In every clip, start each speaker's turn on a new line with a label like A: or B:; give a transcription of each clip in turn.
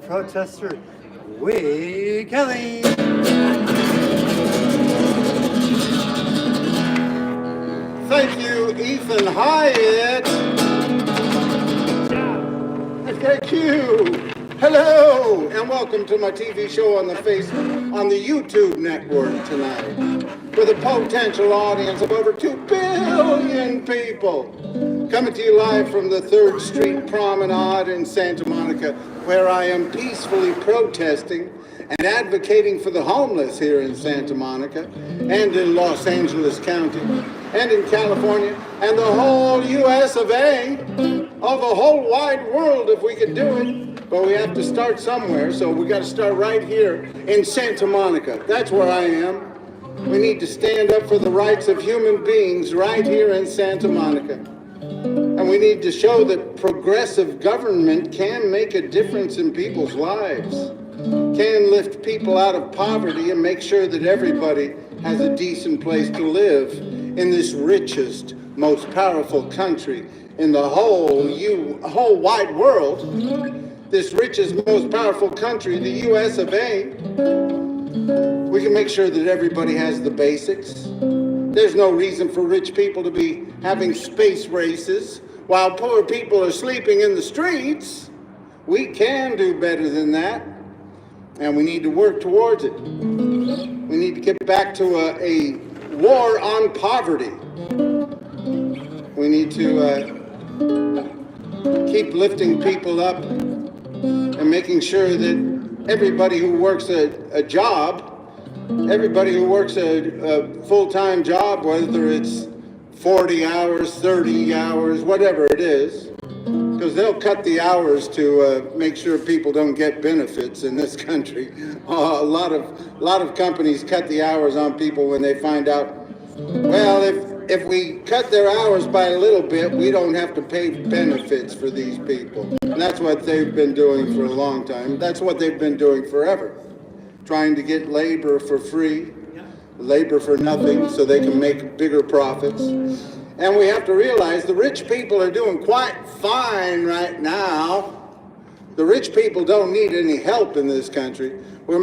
A: protester, Kelley.
B: Thank you, Ethan Hyatt. Thank you. Hello, and welcome to my TV show on the YouTube network tonight, with a potential audience of over 2 billion people. Coming to you live from the 3rd Street Promenade in Santa Monica, where I am peacefully protesting and advocating for the homeless here in Santa Monica, and in Los Angeles County, and in California, and the whole US of A, of the whole wide world if we could do it. But we have to start somewhere, so we got to start right here in Santa Monica. That's where I am. We need to stand up for the rights of human beings right here in Santa Monica. And we need to show that progressive government can make a difference in people's lives, can lift people out of poverty and make sure that everybody has a decent place to live in this richest, most powerful country in the whole wide world. This richest, most powerful country, the US of A. We can make sure that everybody has the basics. There's no reason for rich people to be having space races while poor people are sleeping in the streets. We can do better than that, and we need to work towards it. We need to get back to a war on poverty. We need to keep lifting people up and making sure that everybody who works a job, everybody who works a full-time job, whether it's 40 hours, 30 hours, whatever it is, because they'll cut the hours to make sure people don't get benefits in this country. A lot of companies cut the hours on people when they find out, well, if we cut their hours by a little bit, we don't have to pay benefits for these people. And that's what they've been doing for a long time. That's what they've been doing forever, trying to get labor for free, labor for nothing, so they can make bigger profits. And we have to realize the rich people are doing quite fine right now. The rich people don't need any help in this country. We're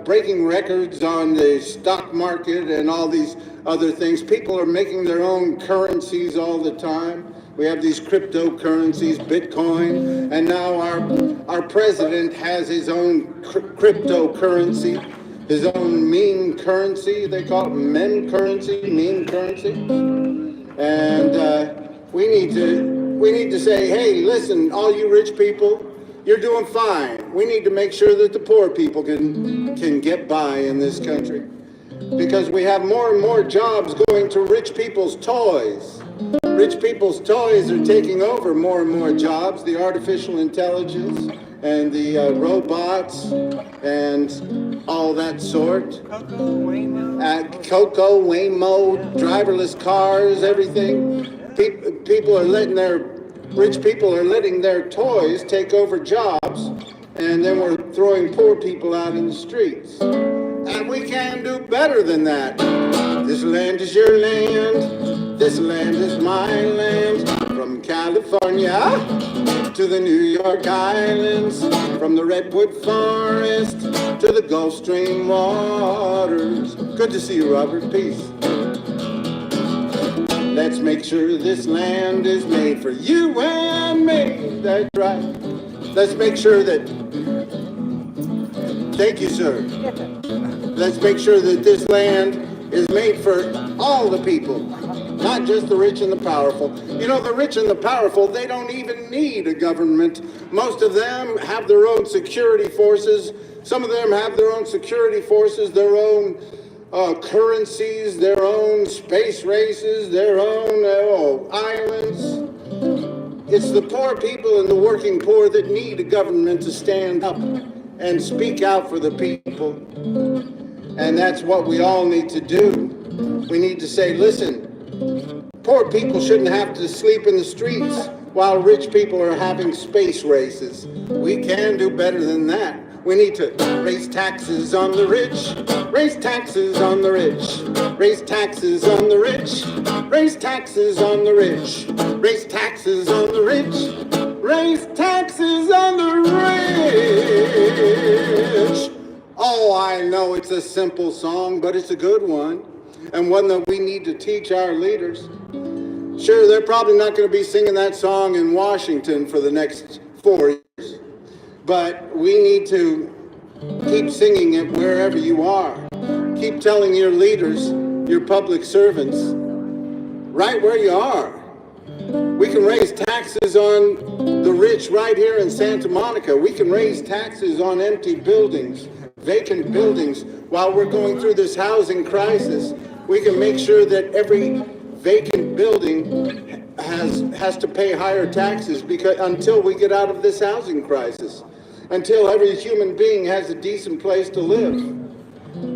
B: breaking records on the stock market and all these other things. People are making their own currencies all the time. We have these cryptocurrencies, Bitcoin, and now our president has his own cryptocurrency, his own meme currency. They call it meme currency. And we need to say, hey, listen, all you rich people, you're doing fine. We need to make sure that the poor people can get by in this country, because we have more and more jobs going to rich people's toys. Rich people's toys are taking over more and more jobs, the artificial intelligence and the robots and all that sort. Coco, Waymo, driverless cars, everything. Rich people are letting their toys take over jobs, and then we're throwing poor people out in the streets. And we can do better than that. This land is your land. This land is my land. From California to the New York Islands, from the Redwood Forest to the Gulf Stream waters. Good to see you, Robert. Peace. Let's make sure this land is made for you and me. That's right. Let's make sure that... Thank you, sir. Let's make sure that this land is made for all the people, not just the rich and the powerful. You know, the rich and the powerful, they don't even need a government. Most of them have their own security forces. Some of them have their own security forces, their own currencies, their own space races, their own islands. It's the poor people and the working poor that need a government to stand up and speak out for the people. And that's what we all need to do. We need to say, listen, poor people shouldn't have to sleep in the streets while rich people are having space races. We can do better than that. We need to raise taxes on the rich, raise taxes on the rich, raise taxes on the rich, raise taxes on the rich, raise taxes on the rich, raise taxes on the rich. it's a simple song, but it's a good one, and one that we need to teach our leaders. Sure, they're probably not going to be singing that song in Washington for the next 4 years, but we need to keep singing it wherever you are. Keep telling your leaders, your public servants, right where you are. We can raise taxes on the rich right here in Santa Monica. We can raise taxes on empty buildings, vacant buildings. While we're going through this housing crisis, we can make sure that every vacant building has to pay higher taxes until we get out of this housing crisis, until every human being has a decent place to live.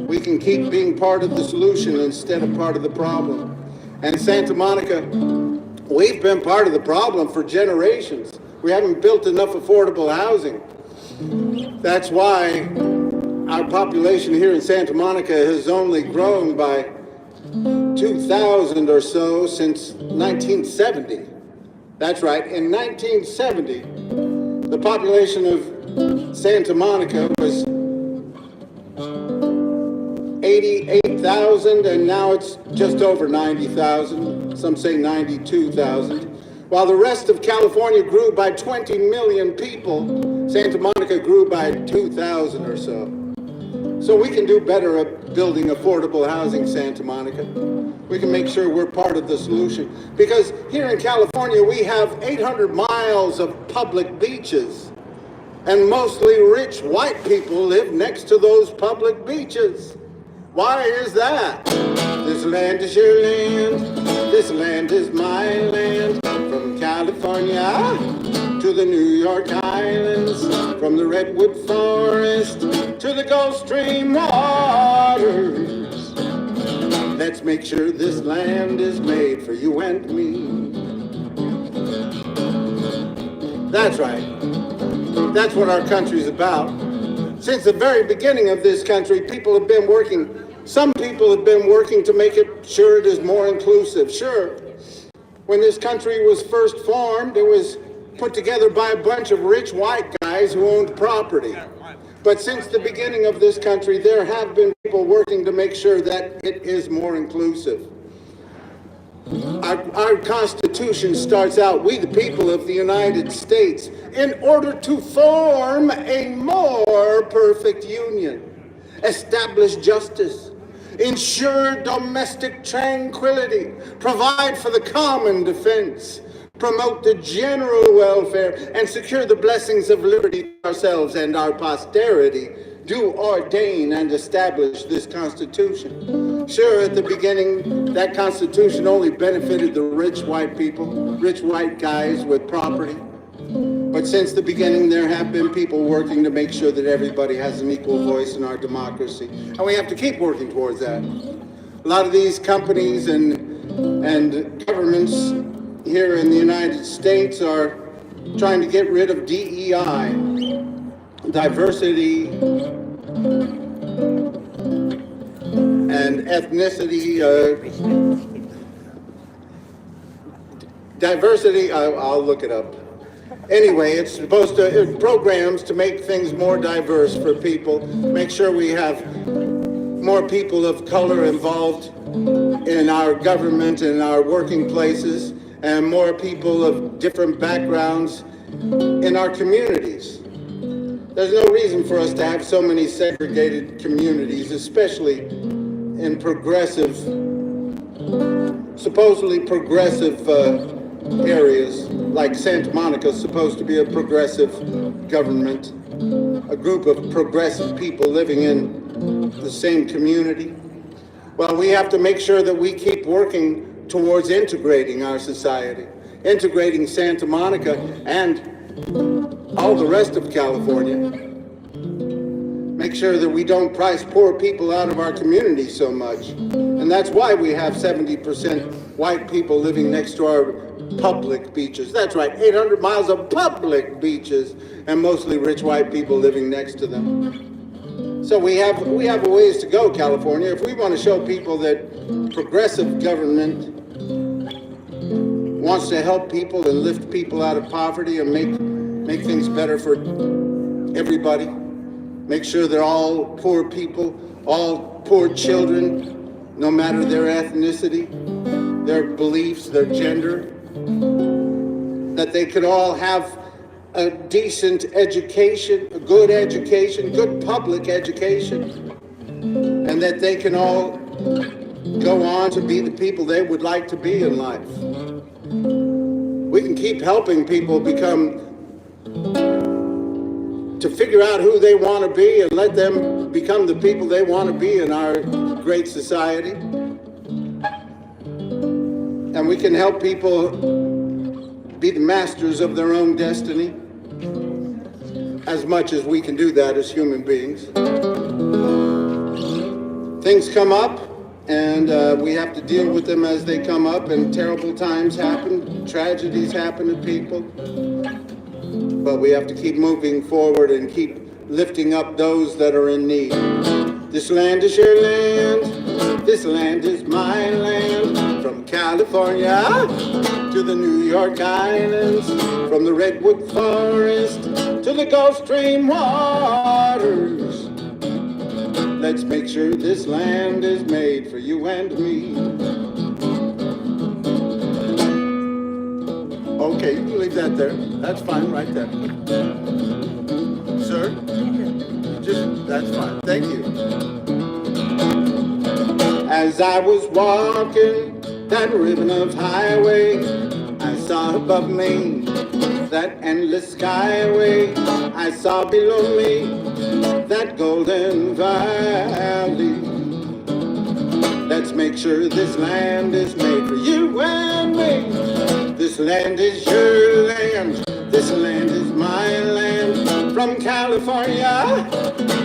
B: We can keep being part of the solution instead of part of the problem. And Santa Monica, we've been part of the problem for generations. We haven't built enough affordable housing. That's why our population here in Santa Monica has only grown by 2,000 or so since 1970. That's right, in 1970, the population of Santa Monica was 88,000, and now it's just over 90,000. Some say 92,000. While the rest of California grew by 20 million people, Santa Monica grew by 2,000 or so. So we can do better at building affordable housing, Santa Monica. We can make sure we're part of the solution. Because here in California, we have 800 miles of public beaches. And mostly rich white people live next to those public beaches. Why is that? This land is your land. This land is my land. From California to the New York Islands, from the Redwood Forest to the Gulf Stream waters. Let's make sure this land is made for you and me. That's right. That's what our country's about. Since the very beginning of this country, some people have been working to make it sure it is more inclusive. Sure, when this country was first formed, it was put together by a bunch of rich white guys who owned property. But since the beginning of this country, there have been people working to make sure that it is more inclusive. Our Constitution starts out, we the people of the United States, in order to form a more perfect union, establish justice, ensure domestic tranquility, provide for the common defense, promote the general welfare, and secure the blessings of liberty to ourselves and our posterity, do ordain and establish this Constitution. Sure, at the beginning, that Constitution only benefited the rich white people, rich white guys with property. But since the beginning, there have been people working to make sure that everybody has an equal voice in our democracy. And we have to keep working towards that. A lot of these companies and governments here in the United States are trying to get rid of DEI, diversity and ethnicity, I'll look it up. Anyway, it's supposed to, programs to make things more diverse for people, make sure we have more people of color involved in our government and our working places, and more people of different backgrounds in our communities. There's no reason for us to have so many segregated communities, especially in supposedly progressive areas, like Santa Monica is supposed to be a progressive government, a group of progressive people living in the same community. Well, we have to make sure that we keep working towards integrating our society, integrating Santa Monica and all the rest of California. Make sure that we don't price poor people out of our community so much. And that's why we have 70% white people living next to our public beaches. That's right, 800 miles of public beaches, and mostly rich white people living next to them. So we have a ways to go, California. If we want to show people that progressive government wants to help people and lift people out of poverty and make things better for everybody, make sure that all poor people all poor children, no matter their ethnicity, their beliefs, their gender, that they could all have a decent education, a good public education, and that they can all go on to be the people they would like to be in life. We can keep helping people to figure out who they want to be and let them become the people they want to be in our great society. And we can help people be the masters of their own destiny as much as we can do that as human beings. Things come up, and we have to deal with them as they come up, and terrible times happen, tragedies happen to people. But we have to keep moving forward and keep lifting up those that are in need. This land is your land, this land is my land. From California to the New York Islands, from the Redwood Forest to the Gulf Stream waters. Let's make sure this land is made for you and me. Okay, you can leave that there. That's fine, right there. Sir? That's fine. Thank you. As I was walking that ribbon of highway, I saw above me that endless skyway. I saw below me that golden valley. Let's make sure this land is made for you and me. This land is your land, this land is my land. From California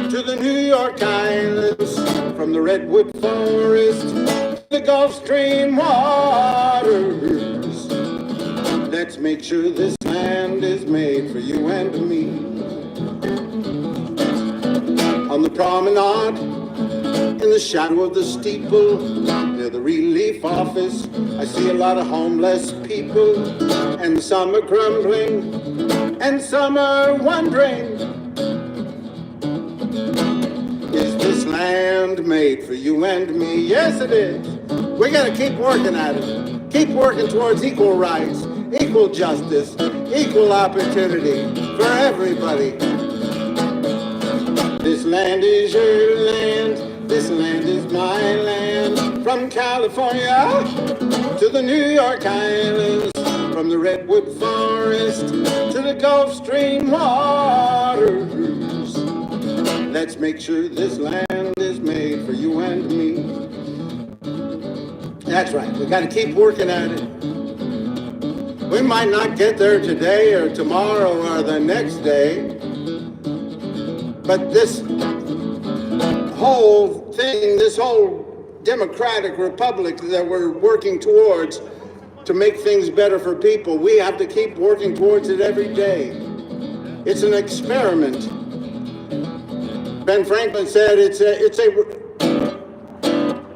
B: to the New York Islands, from the Redwood Forest to the Gulf Stream waters. Let's make sure this land is made for you and me. On the promenade, in the shadow of the steeple, near the relief office, I see a lot of homeless people, and some are grumbling, and some are wondering, is this land made for you and me? Yes, it is. We gotta keep working at it. Keep working towards equal rights, equal justice, equal opportunity for everybody. This land is your land, this land is my land. From California to the New York Islands, from the Redwood Forest to the Gulf Stream waters. Let's make sure this land is made for you and me. That's right, we gotta keep working at it. We might not get there today or tomorrow or the next day, but this whole thing, this whole democratic republic that we're working towards to make things better for people, we have to keep working towards it every day. It's an experiment. Ben Franklin said it's a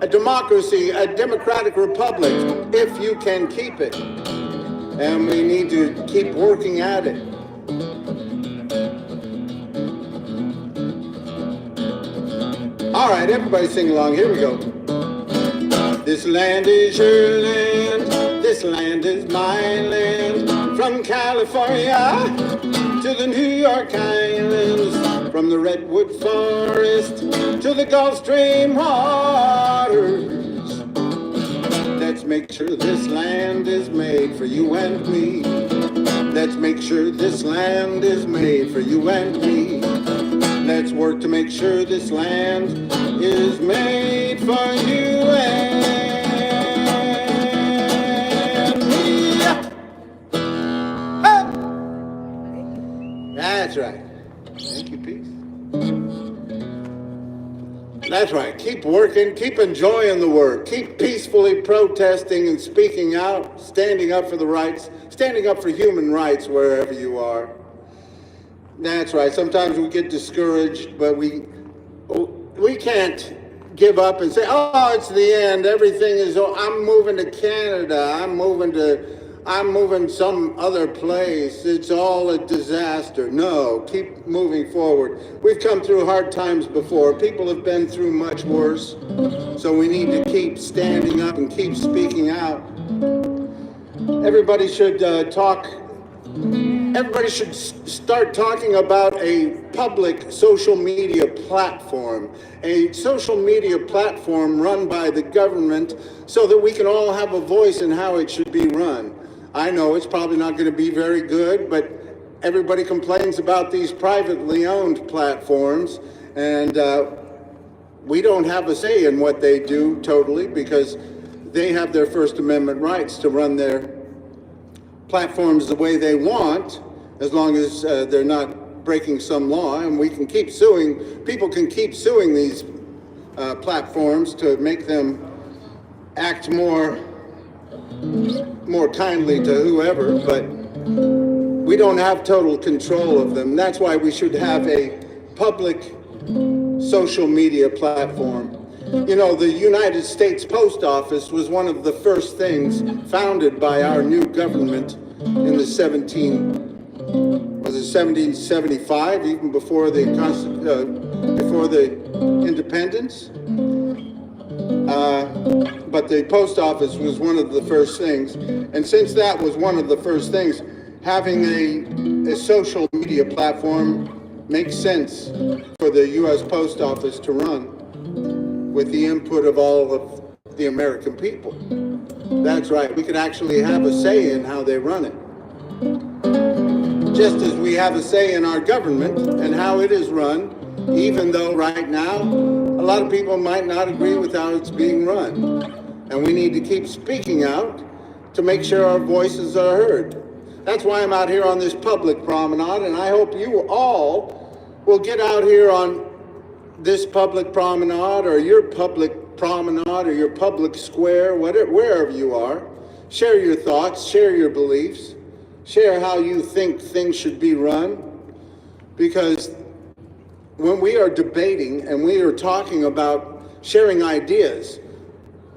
B: democracy, a democratic republic, if you can keep it. And we need to keep working at it. All right, everybody sing along. Here we go. This land is your land, this land is my land. From California to the New York Islands, from the Redwood Forest to the Gulf Stream waters. Let's make sure this land is made for you and me. Let's make sure this land is made for you and me. Let's work to make sure this land is made for you and me. Ah! That's right. Thank you, Peace. That's right. Keep working. Keep enjoying the work. Keep peacefully protesting and speaking out, standing up for the rights, standing up for human rights wherever you are. That's right. Sometimes we get discouraged, but we can't give up and say, oh, it's the end. Everything is, I'm moving to Canada. I'm moving to I'm moving some other place. It's all a disaster. No, keep moving forward. We've come through hard times before. People have been through much worse. So we need to keep standing up and keep speaking out. Everybody should start talking about a public social media platform, a social media platform run by the government so that we can all have a voice in how it should be run. I know it's probably not going to be very good, but everybody complains about these privately owned platforms, and we don't have a say in what they do totally because they have their First Amendment rights to run their platforms the way they want, as long as they're not breaking some law, and we can keep suing. People can keep suing these platforms to make them act more kindly to whoever, but we don't have total control of them. That's why we should have a public social media platform. You know, the United States Post Office was one of the first things founded by our new government in the 1775, even before the independence. But the post office was one of the first things. And since that was one of the first things, having a social media platform makes sense for the U.S. Post Office to run with the input of all of the American people. That's right, we could actually have a say in how they run it. Just as we have a say in our government and how it is run, even though right now, a lot of people might not agree with how it's being run. And we need to keep speaking out to make sure our voices are heard. That's why I'm out here on this public promenade, and I hope you all will get out here on this public promenade or your public promenade or your public square, wherever you are. Share your thoughts, share your beliefs, share how you think things should be run. Because when we are debating and we are talking about sharing ideas,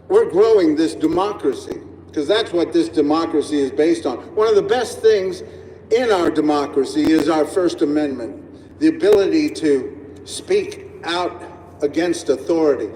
B: we're growing this democracy, because that's what this democracy is based on. One of the best things in our democracy is our First Amendment, the ability to speak out against authority.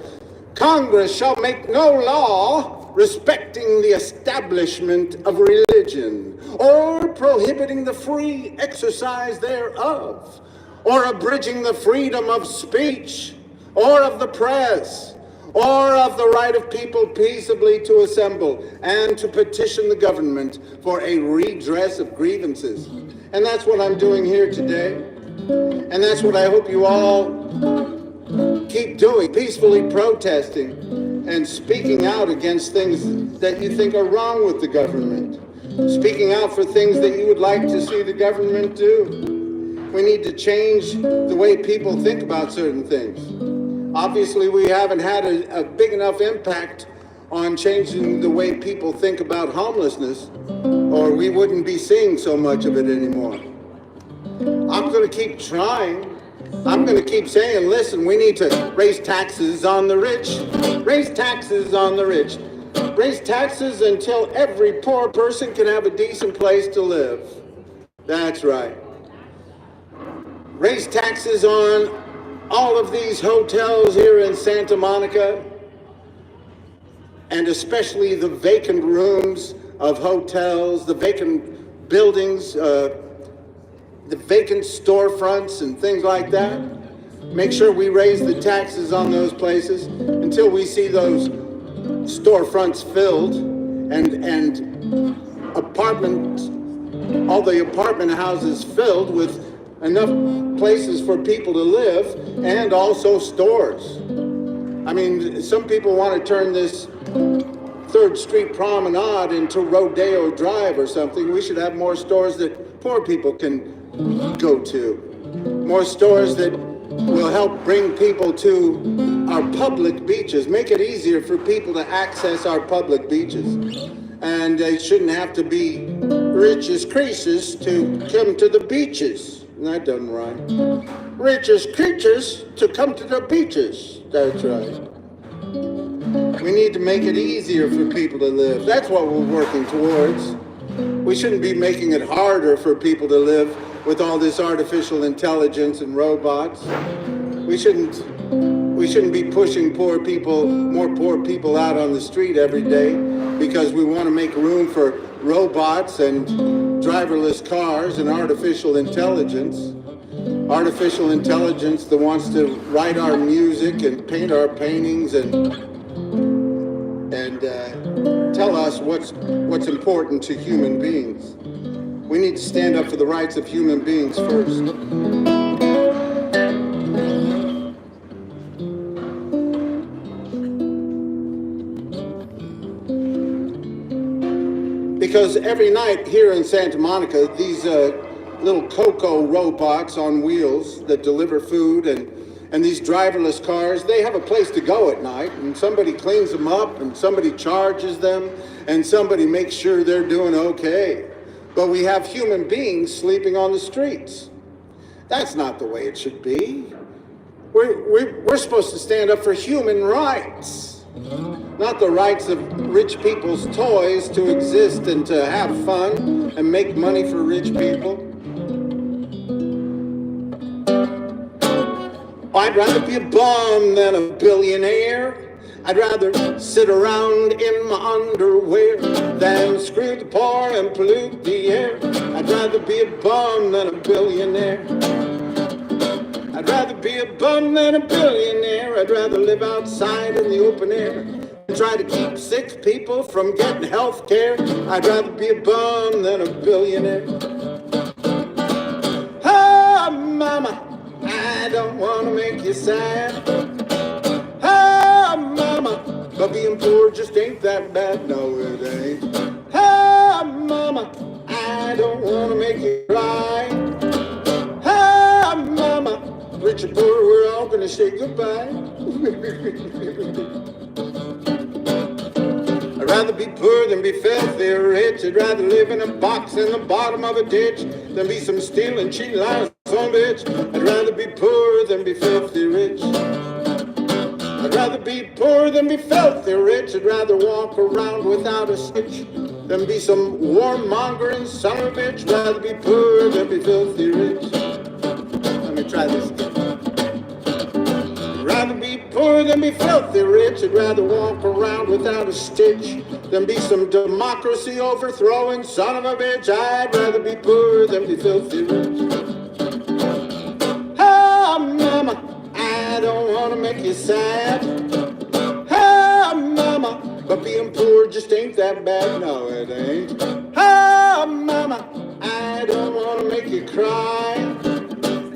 B: Congress shall make no law respecting the establishment of religion, or prohibiting the free exercise thereof, or abridging the freedom of speech, or of the press, or of the right of people peaceably to assemble and to petition the government for a redress of grievances. And that's what I'm doing here today. And that's what I hope you all keep doing, peacefully protesting and speaking out against things that you think are wrong with the government, speaking out for things that you would like to see the government do. We need to change the way people think about certain things. Obviously, we haven't had a big enough impact on changing the way people think about homelessness, or we wouldn't be seeing so much of it anymore. I'm going to keep trying. I'm going to keep saying, listen, we need to raise taxes on the rich. Raise taxes on the rich. Raise taxes until every poor person can have a decent place to live. That's right. Raise taxes on all of these hotels here in Santa Monica, and especially the vacant rooms of hotels, the vacant buildings, the vacant storefronts and things like that. Make sure we raise the taxes on those places until we see those storefronts filled and apartments, all the apartment houses filled with enough places for people to live, and also stores. I mean, some people want to turn this 3rd Street Promenade into Rodeo Drive or something. We should have more stores that poor people can go to. More stores that will help bring people to our public beaches, make it easier for people to access our public beaches. And they shouldn't have to be rich as creases to come to the beaches. That doesn't rhyme. Rich as creatures to come to the beaches. That's right. We need to make it easier for people to live. That's what we're working towards. We shouldn't be making it harder for people to live with all this artificial intelligence and robots. We shouldn't be pushing more poor people out on the street every day because we want to make room for robots and driverless cars and artificial intelligence. Artificial intelligence that wants to write our music and paint our paintings and tell us what's important to human beings. We need to stand up for the rights of human beings first. Because every night here in Santa Monica, these little cocoa robots on wheels that deliver food and these driverless cars, they have a place to go at night, and somebody cleans them up, and somebody charges them, and somebody makes sure they're doing okay. But we have human beings sleeping on the streets. That's not the way it should be. We're supposed to stand up for human rights, not the rights of rich people's toys to exist and to have fun and make money for rich people. I'd rather be a bum than a billionaire. I'd rather sit around in my underwear than screw the poor and pollute the air. I'd rather be a bum than a billionaire. I'd rather be a bum than a billionaire. I'd rather live outside in the open air and try to keep sick people from getting health care. I'd rather be a bum than a billionaire. Ah, mama, I don't want to make you sad. Ah, mama, but being poor just ain't that bad. No, it ain't. Ah, mama, I don't want to make you cry. Ah, mama, rich or poor, we're all gonna say goodbye. I'd rather be poor than be filthy rich. I'd rather live in a box in the bottom of a ditch than be some stealing, cheating, lying son of a bitch. I'd rather be poor than be filthy rich. I'd rather be poor than be filthy rich. I'd rather walk around without a stitch than be some warmongering son of a bitch. I'd rather be poor than be filthy rich. Let me try this again. I'd rather be poor than be filthy rich. I'd rather walk around without a stitch than be some democracy overthrowing son of a bitch. I'd rather be poor than be filthy rich. Ah, mama, I don't want to make you sad. Ah, mama, but being poor just ain't that bad. No, it ain't. Ah, mama, I don't want to make you cry.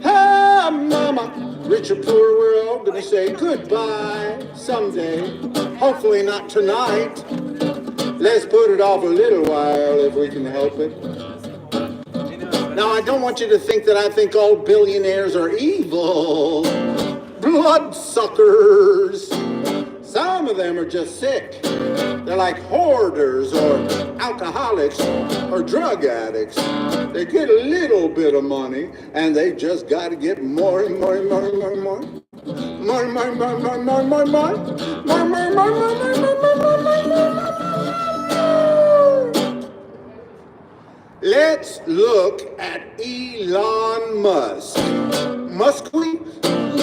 B: Ah, mama, rich or poor, we're all gonna say goodbye someday. Hopefully not tonight. Let's put it off a little while if we can help it. Now, I don't want you to think that I think all billionaires are evil. Bloodsuckers. Some of them are just sick. They're like hoarders or alcoholics or drug addicts. They get a little bit of money and they just got to get more and more and more and more and more. More and more and more and more and more and more and more. More and more and more and more and more and more and more. Let's look at Elon Musk. Musqueam?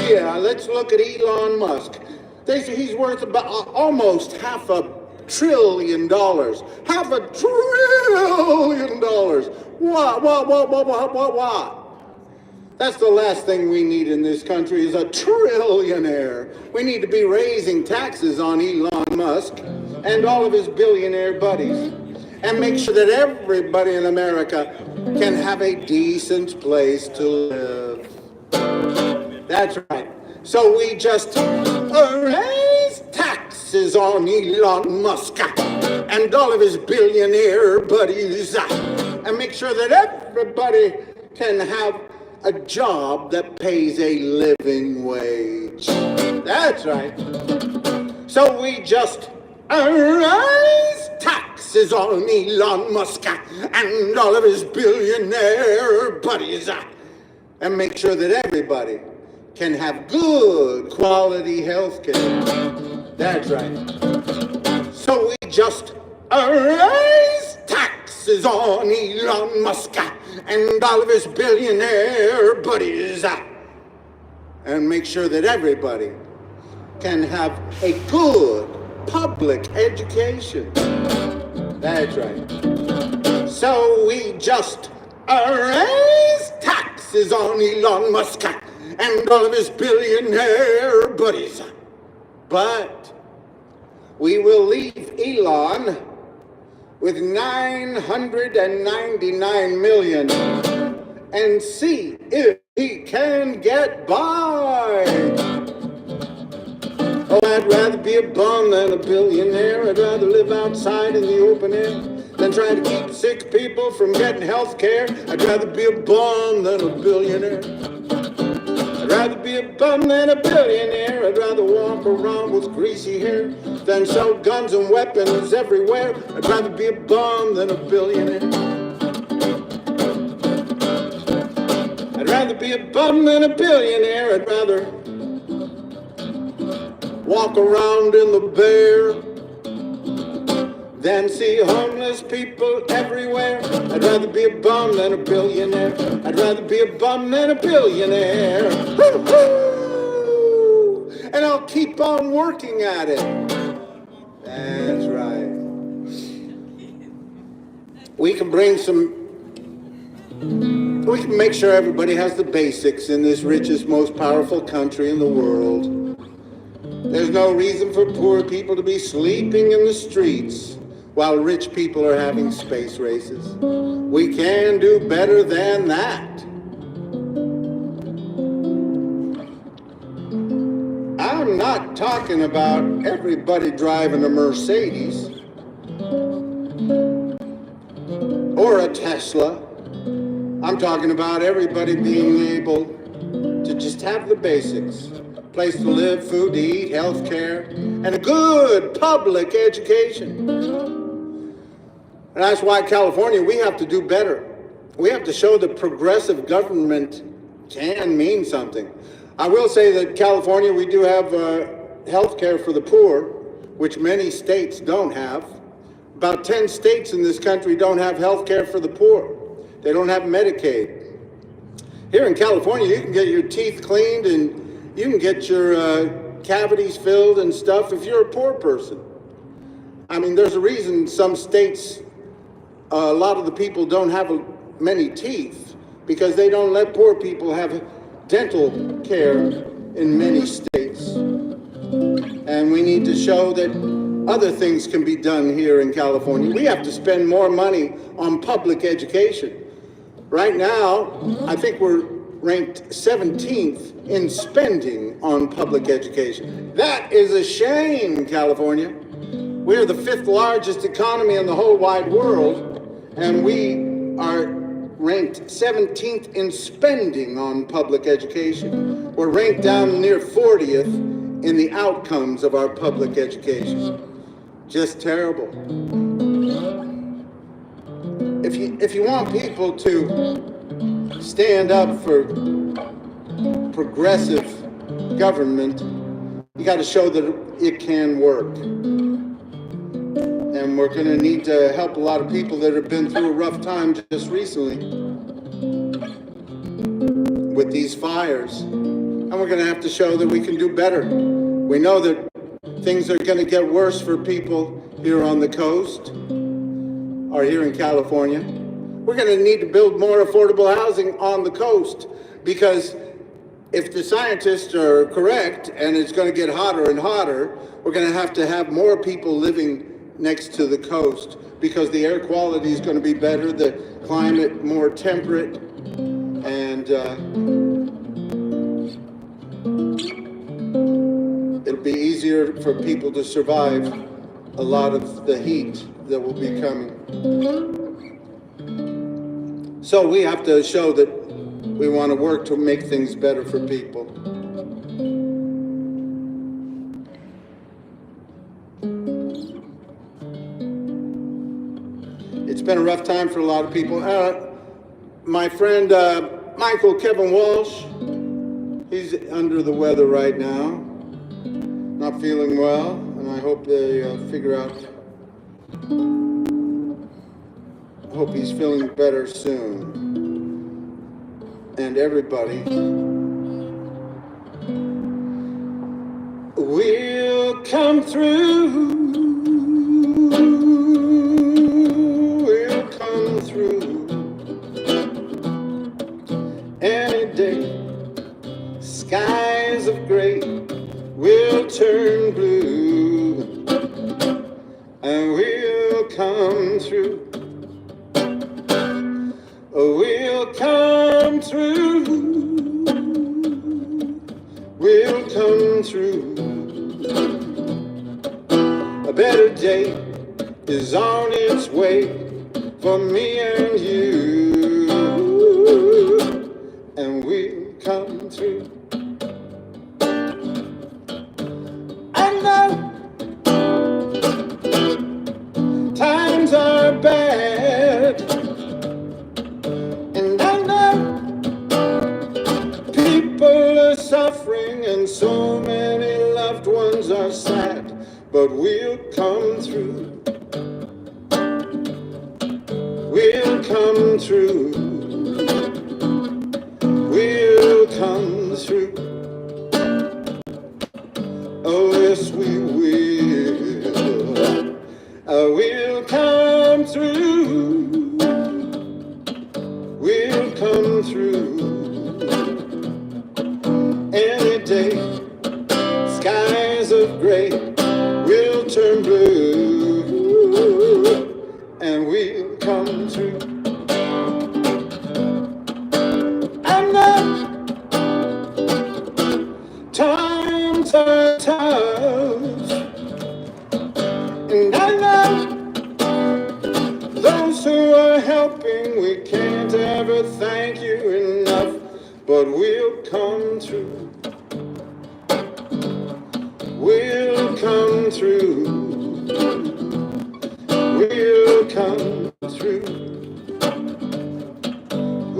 B: Yeah, let's look at Elon Musk. They say he's worth about almost $500 billion. $500 billion. What? That's the last thing we need in this country is a trillionaire. We need to be raising taxes on Elon Musk and all of his billionaire buddies and make sure that everybody in America can have a decent place to live. That's right. So we just raise taxes on Elon Musk and all of his billionaire buddies and make sure that everybody can have a job that pays a living wage. That's right. So we just raise taxes on Elon Musk and all of his billionaire buddies and make sure that everybody can have good quality health care. That's right. So we just raise taxes taxes on Elon Musk and all of his billionaire buddies, and make sure that everybody can have a good public education. That's right. So we just raise taxes on Elon Musk and all of his billionaire buddies. But we will leave Elon with 999 million and see if he can get by. Oh, I'd rather be a bum than a billionaire. I'd rather live outside in the open air than try to keep sick people from getting health care. I'd rather be a bum than a billionaire. I'd rather be a bum than a billionaire. I'd rather walk around with greasy hair than sell guns and weapons everywhere. I'd rather be a bum than a billionaire. I'd rather be a bum than a billionaire. I'd rather walk around in the bear than see homeless people everywhere. I'd rather be a bum than a billionaire. I'd rather be a bum than a billionaire. Woo-hoo! And I'll keep on working at it. That's right. We can make sure everybody has the basics in this richest, most powerful country in the world. There's no reason for poor people to be sleeping in the streets while rich people are having space races. We can do better than that. I'm not talking about everybody driving a Mercedes or a Tesla. I'm talking about everybody being able to just have the basics. Place to live, food to eat, health care, and a good public education. And that's why California, we have to do better. We have to show that progressive government can mean something. I will say that California, we do have health care for the poor, which many states don't have. About 10 states in this country don't have health care for the poor. They don't have Medicaid. Here in California, you can get your teeth cleaned and you can get your cavities filled and stuff if you're a poor person. I mean, there's a reason some states, a lot of the people don't have many teeth because they don't let poor people have dental care in many states. And we need to show that other things can be done here in California. We have to spend more money on public education. Right now, I think we're ranked 17th in spending on public education. That is a shame, California. We're the 5th largest economy in the whole wide world, and we are ranked 17th in spending on public education. We're ranked down near 40th in the outcomes of our public education. Just terrible. If you want people to stand up for progressive government, you got to show that it can work. And we're going to need to help a lot of people that have been through a rough time just recently with these fires. And we're going to have to show that we can do better. We know that things are going to get worse for people here on the coast or here in California. We're going to need to build more affordable housing on the coast because if the scientists are correct and it's going to get hotter and hotter, we're going to have more people living next to the coast because the air quality is going to be better, the climate more temperate, and it'll be easier for people to survive a lot of the heat that will be coming. So we have to show that we want to work to make things better for people. It's been a rough time for a lot of people. My friend Michael Kevin Walsh, he's under the weather right now, not feeling well, and I hope they figure out Hope he's feeling better soon. And everybody will come through. Will come through any day. Skies of gray will turn blue, and we'll come through. We'll come through. We'll come through. A better day is on its way for me and you, and we'll come through. I know times are bad, and I know people are suffering and so many loved ones are sad, but we'll come through. We'll come through. We'll come through. Oh, yes, we will. We'll come through. We'll come through. Any day, skies of gray will turn blue, and we'll come through. I know times are tough, and I know those who are helping, we can't ever thank you enough, but we'll come through. We'll come through. We'll come through.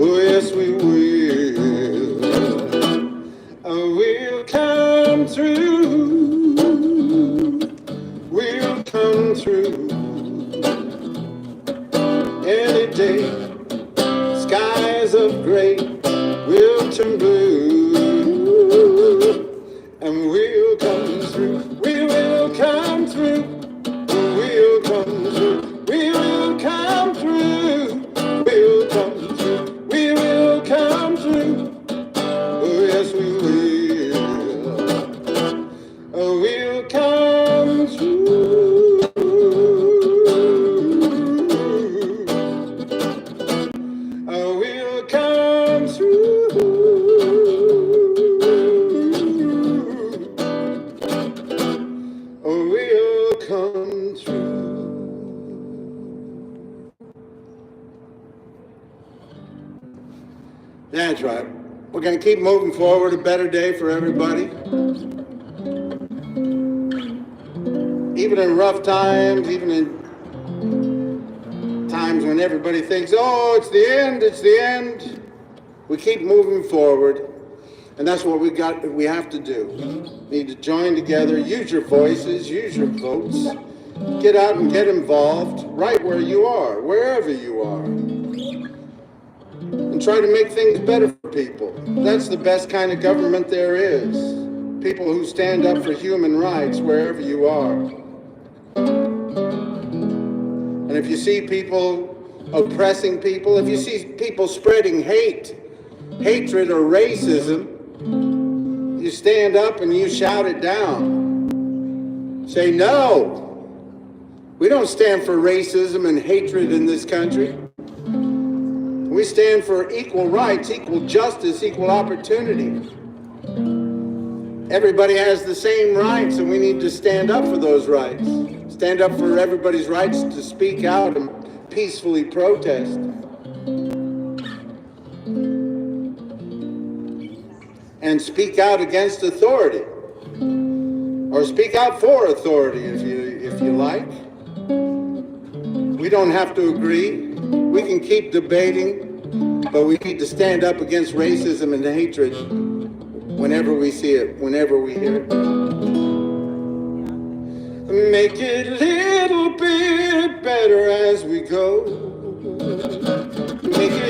B: Oh, yes, we will. We'll come through. We'll come through. Any day, skies of gray will turn blue, and we'll come through. We will come through. We'll come through. We will come through. We'll come through. We will come through. Oh, yes, we will. Oh, we'll come through. Oh, we'll come through. Oh, we'll come through. That's right. We're going to keep moving forward. A better day for everybody. Even in rough times, even in times when everybody thinks, oh, it's the end, we keep moving forward. And that's what we have to do. We need to join together, use your voices, use your votes, get out and get involved right where you are, wherever you are. And try to make things better for people. That's the best kind of government there is. People who stand up for human rights wherever you are. And if you see people oppressing people, if you see people spreading hatred or racism, you stand up and you shout it down. Say, no, we don't stand for racism and hatred in this country. We stand for equal rights, equal justice, equal opportunity. Everybody has the same rights, and we need to stand up for those rights. Stand up for everybody's rights to speak out and peacefully protest. And speak out against authority. Or speak out for authority if you like. We don't have to agree. We can keep debating, but we need to stand up against racism and hatred whenever we see it, whenever we hear it. Make it a little bit better as we go.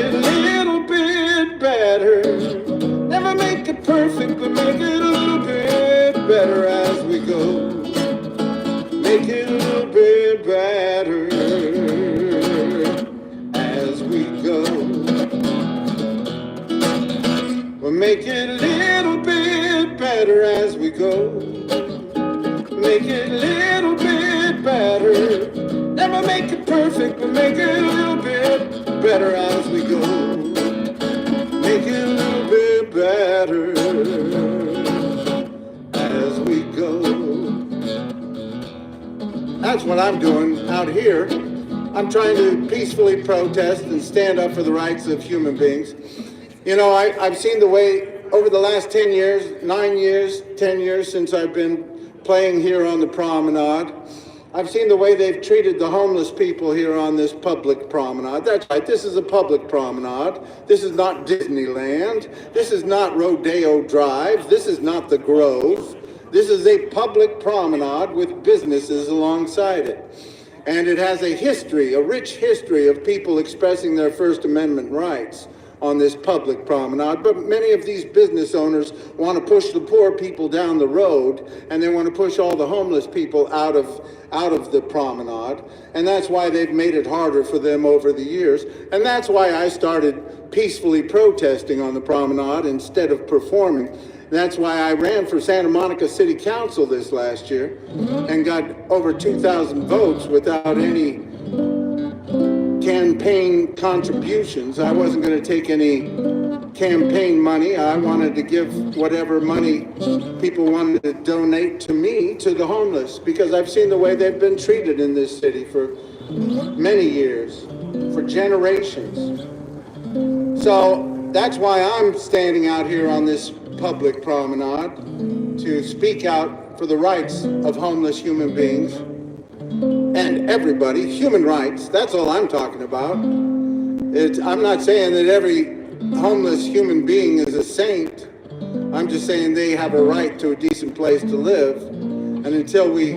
B: it a little bit better. Never make it perfect, but make it a little bit better as we go. Make it a little bit better as we go. We'll make it a little bit better as we go. Make it a little bit better. Never make it perfect, but make it a little bit better as we go. Make it a little bit better as we go. That's what I'm doing out here. I'm trying to peacefully protest and stand up for the rights of human beings. You know, I've seen the way over the last 10 years, 9 years, 10 years since I've been playing here on the promenade. I've seen the way they've treated the homeless people here on this public promenade. That's right, this is a public promenade. This is not Disneyland. This is not Rodeo Drive. This is not the Grove. This is a public promenade with businesses alongside it. And it has a history, a rich history of people expressing their First Amendment rights on this public promenade, but many of these business owners want to push the poor people down the road, and they want to push all the homeless people out of the promenade, and that's why they've made it harder for them over the years, and that's why I started peacefully protesting on the promenade instead of performing. That's why I ran for Santa Monica City Council this last year and got over 2,000 votes without any campaign contributions. I wasn't going to take any campaign money. I wanted to give whatever money people wanted to donate to me to the homeless, because I've seen the way they've been treated in this city for many years, for generations. So that's why I'm standing out here on this public promenade to speak out for the rights of homeless human beings. And everybody, human rights, that's all I'm talking about. I'm not saying that every homeless human being is a saint. I'm just saying they have a right to a decent place to live. And until we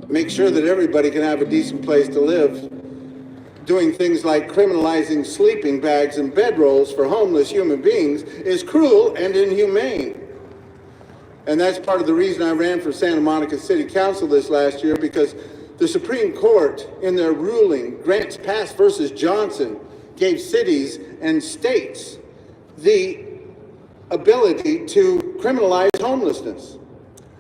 B: make sure that everybody can have a decent place to live, doing things like criminalizing sleeping bags and bedrolls for homeless human beings is cruel and inhumane. And that's part of the reason I ran for Santa Monica City Council this last year, because the Supreme Court, in their ruling, Grants Pass versus Johnson, gave cities and states the ability to criminalize homelessness.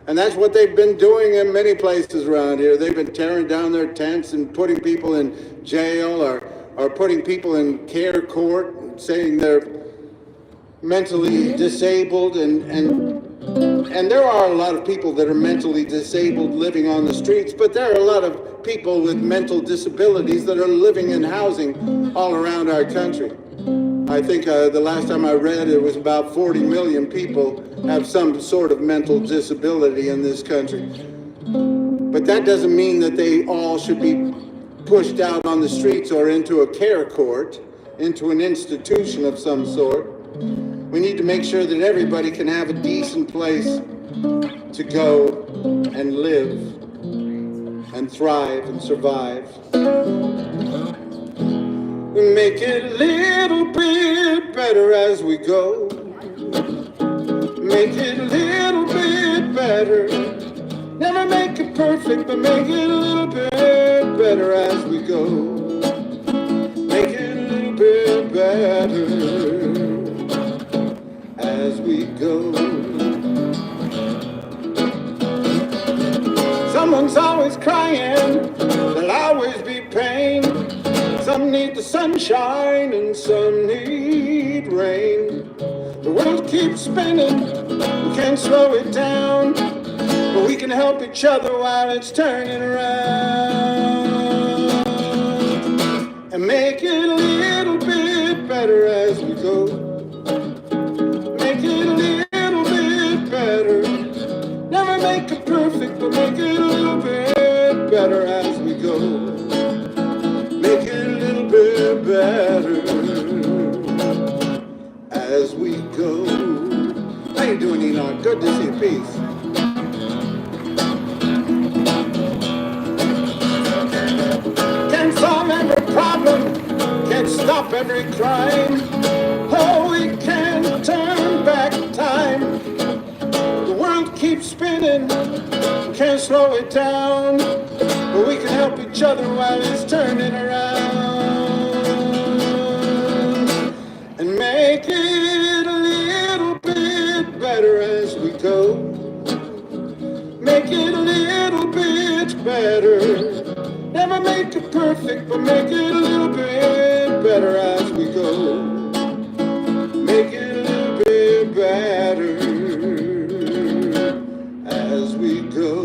B: And that's what they've been doing in many places around here. They've been tearing down their tents and putting people in jail, or putting people in care court, and saying they're mentally disabled, and there are a lot of people that are mentally disabled living on the streets, but there are a lot of people with mental disabilities that are living in housing all around our country. I think the last time I read, it was about 40 million people have some sort of mental disability in this country. But that doesn't mean that they all should be pushed out on the streets or into a care court, into an institution of some sort. We need to make sure that everybody can have a decent place to go and live and thrive and survive. We make it a little bit better as we go. Make it a little bit better. Never make it perfect, but make it a little bit better as we go. Make it a little bit better as we go. Someone's always crying, there'll always be pain. Some need the sunshine and some need rain. The world keeps spinning, we can't slow it down, but we can help each other while it's turning around. And make it a little bit better as we go. Make it a little bit better. Never make it perfect, but make it a little bit better as we go. Make it a little bit better as we go. How you doing, Enoch? Good to see you. Peace. Can't solve every problem, can't stop stop every crime. Oh, we can't turn back time. The world keeps spinning, can't slow it down, but we can help each other while it's turning around, and make it a little bit better as we go. Make it a little bit better. Never make it perfect, but make it a little bit better as we go. Make it a little bit better as we go.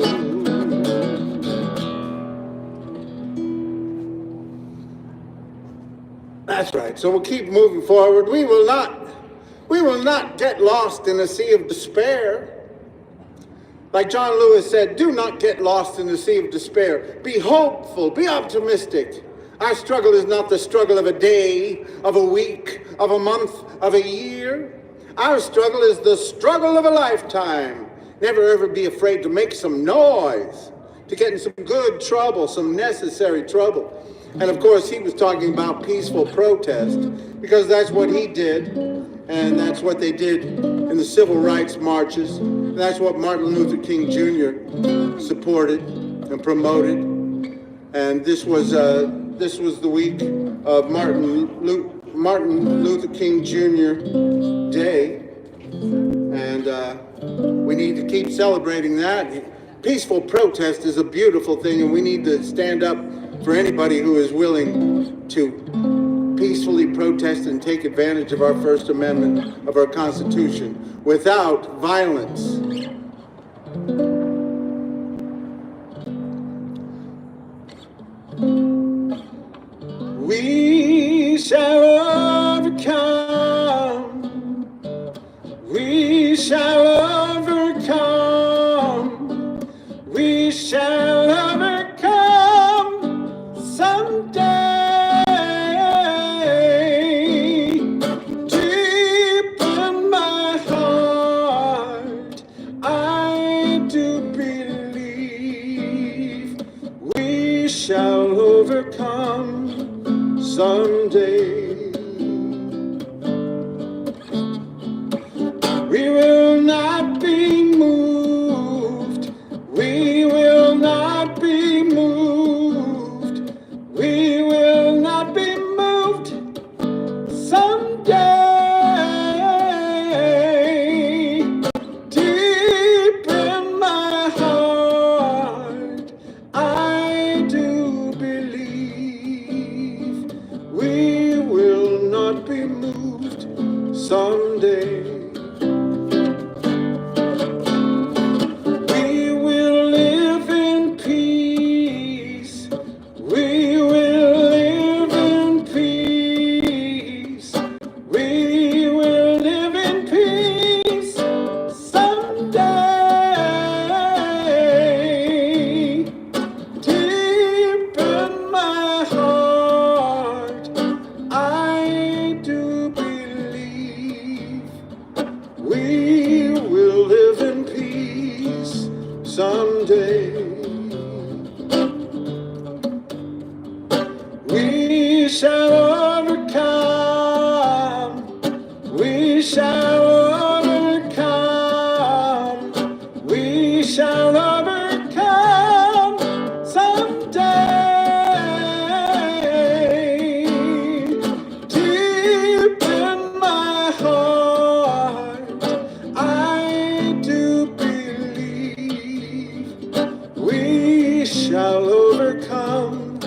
B: That's right. So we'll keep moving forward. We will not get lost in a sea of despair. Like John Lewis said, do not get lost in the sea of despair. Be hopeful, be optimistic. Our struggle is not the struggle of a day, of a week, of a month, of a year. Our struggle is the struggle of a lifetime. Never ever be afraid to make some noise, to get in some good trouble, some necessary trouble. And of course, he was talking about peaceful protest, because that's what he did, and that's what they did in the civil rights marches. And that's what Martin Luther King Jr. supported and promoted. And this was the week of Martin Luther King Jr. Day, and we need to keep celebrating that. Peaceful protest is a beautiful thing, and we need to stand up for anybody who is willing to peacefully protest and take advantage of our First Amendment of our Constitution without violence. We shall overcome. We shall overcome. We shall overcome someday. Deep in my heart, I do believe we shall overcome someday. We will not be moved. We will not be moved. We will not be moved someday. Deep in my heart, I do believe we will not be moved someday. We will live in peace. We will live in peace. We will live in peace someday. Deep in my heart, I do believe we will live in peace someday. We shall overcome. We shall overcome. We shall overcome someday. Deep in my heart, I do believe we shall overcome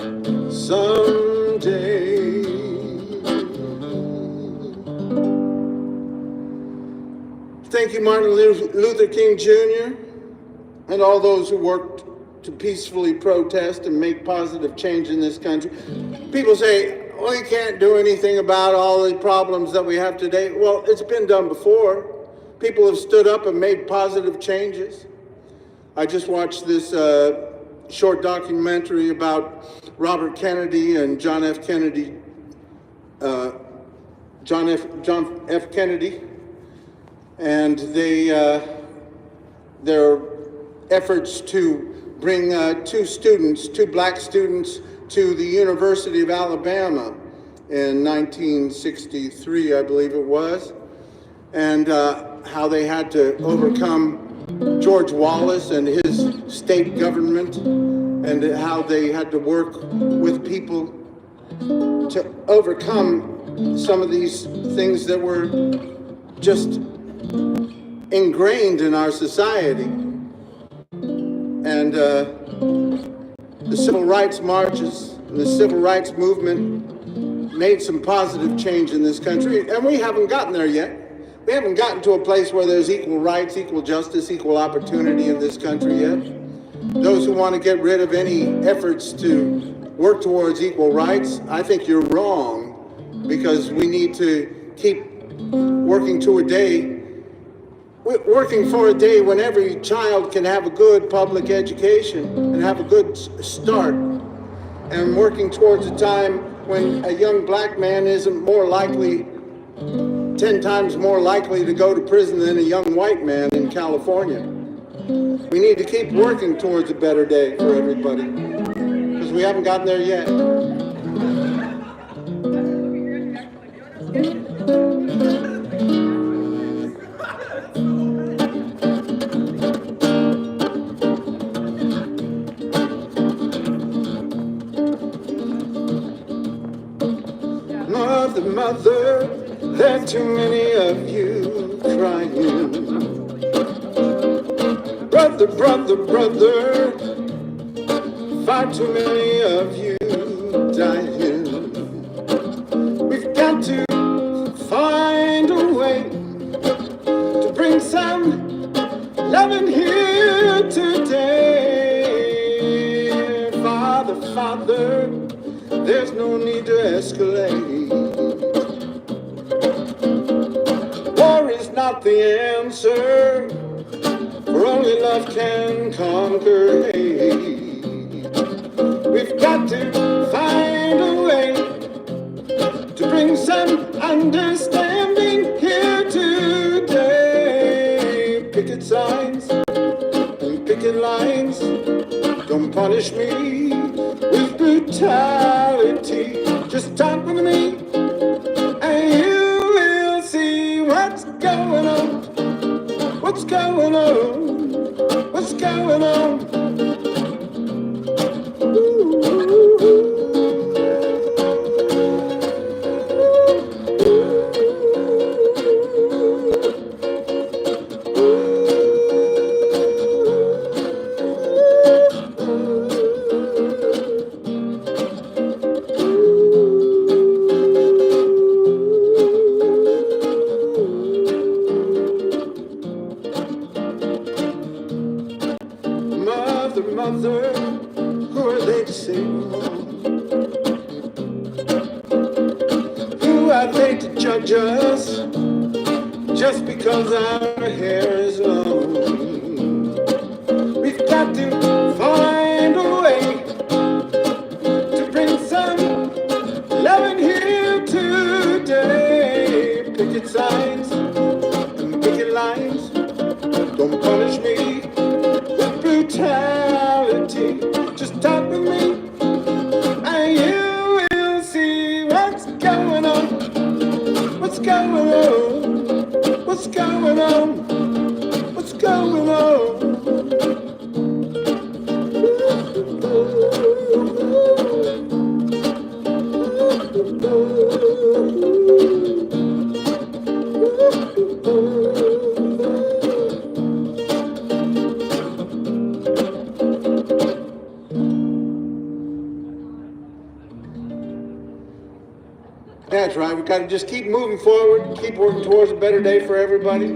B: someday. Thank you, Martin Luther King Jr. and all those who worked to peacefully protest and make positive change in this country. People say, well, you can't do anything about all the problems that we have today. Well, it's been done before. People have stood up and made positive changes. I just watched this short documentary about Robert Kennedy and John F. Kennedy, and their efforts to bring two black students to the University of Alabama in 1963, I believe it was, and how they had to overcome George Wallace and his state government, and how they had to work with people to overcome some of these things that were just ingrained in our society. And the civil rights marches and the civil rights movement made some positive change in this country, and we haven't gotten there yet. We haven't gotten to a place where there's equal rights, equal justice, equal opportunity in this country yet. Those who want to get rid of any efforts to work towards equal rights, I think you're wrong, because we need to keep working for a day when every child can have a good public education and have a good start, and working towards a time when a young black man isn't 10 times more likely to go to prison than a young white man in California. We need to keep working towards a better day for everybody, because we haven't gotten there yet. Mother, there are too many of you crying. Brother, brother, brother, far too many of you dying. We've got to find a way to bring some loving here today. Father, Father, there's no need to escalate. War is not the answer, for only love can conquer hate. We've got to find a way to bring some understanding here today. Picket signs and picket lines don't punish me with brutality. Just talk with me and you will see what's going on. What's going on? What's going on? Mother, who are they to say wrong? Who are they to judge us just because our hair is long? We've got to find a way to bring some loving here today. Picket signs and picket lines don't punish me with brutality. Just talk with me and you will see what's going on. What's going on? What's going on? What's going on? That's right. We've got to just keep moving forward, keep working towards a better day for everybody.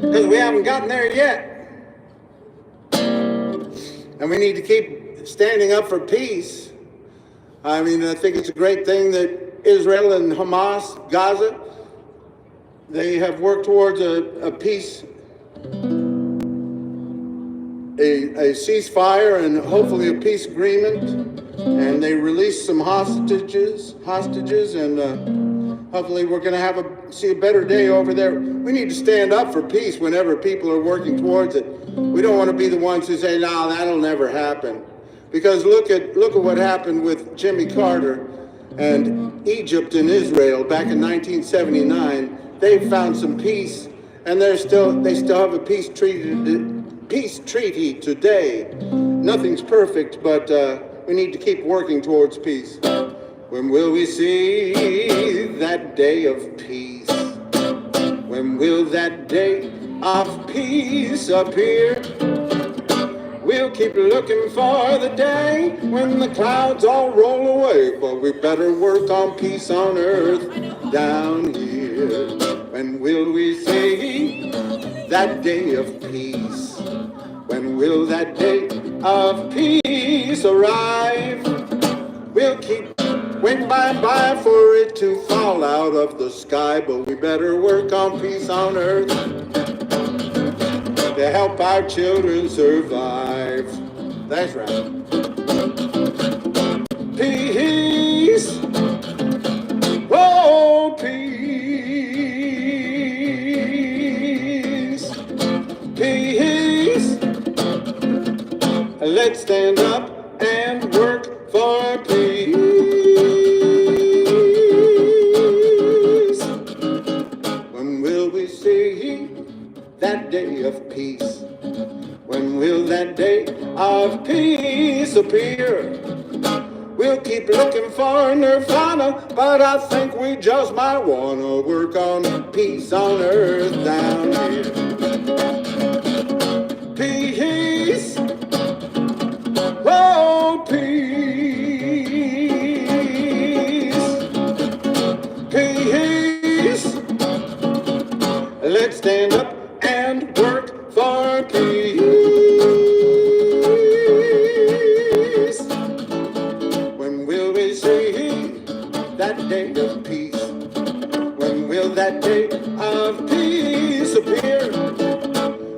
B: Because we haven't gotten there yet. And we need to keep standing up for peace. I mean, I think it's a great thing that Israel and Hamas, Gaza, they have worked towards a peace, a ceasefire and hopefully a peace agreement, and they released some hostages, and Hopefully we're going to see a better day over there. We need to stand up for peace whenever people are working towards it. We don't want to be the ones who say, no, that'll never happen. Because look at what happened with Jimmy Carter and Egypt and Israel back in 1979. They found some peace, and they still have a peace treaty today. Nothing's perfect, but we need to keep working towards peace. When will we see that day of peace? When will that day of peace appear? We'll keep looking for the day when the clouds all roll away, but we better work on peace on earth down here. When will we see that day of peace? When will that day of peace arrive? We'll keep waiting by and by for it to fall out of the sky, but we better work on peace on earth to help our children survive. That's right. Peace. Oh, peace. Peace. Let's stand up and work for peace. When will we see that day of peace? When will that day of peace appear? We'll keep looking for nirvana, but I think we just might want to work on peace on earth down here. Peace. Oh, peace. Peace. Let's stand up and work for peace. When will we see that day of peace? When will that day of peace appear?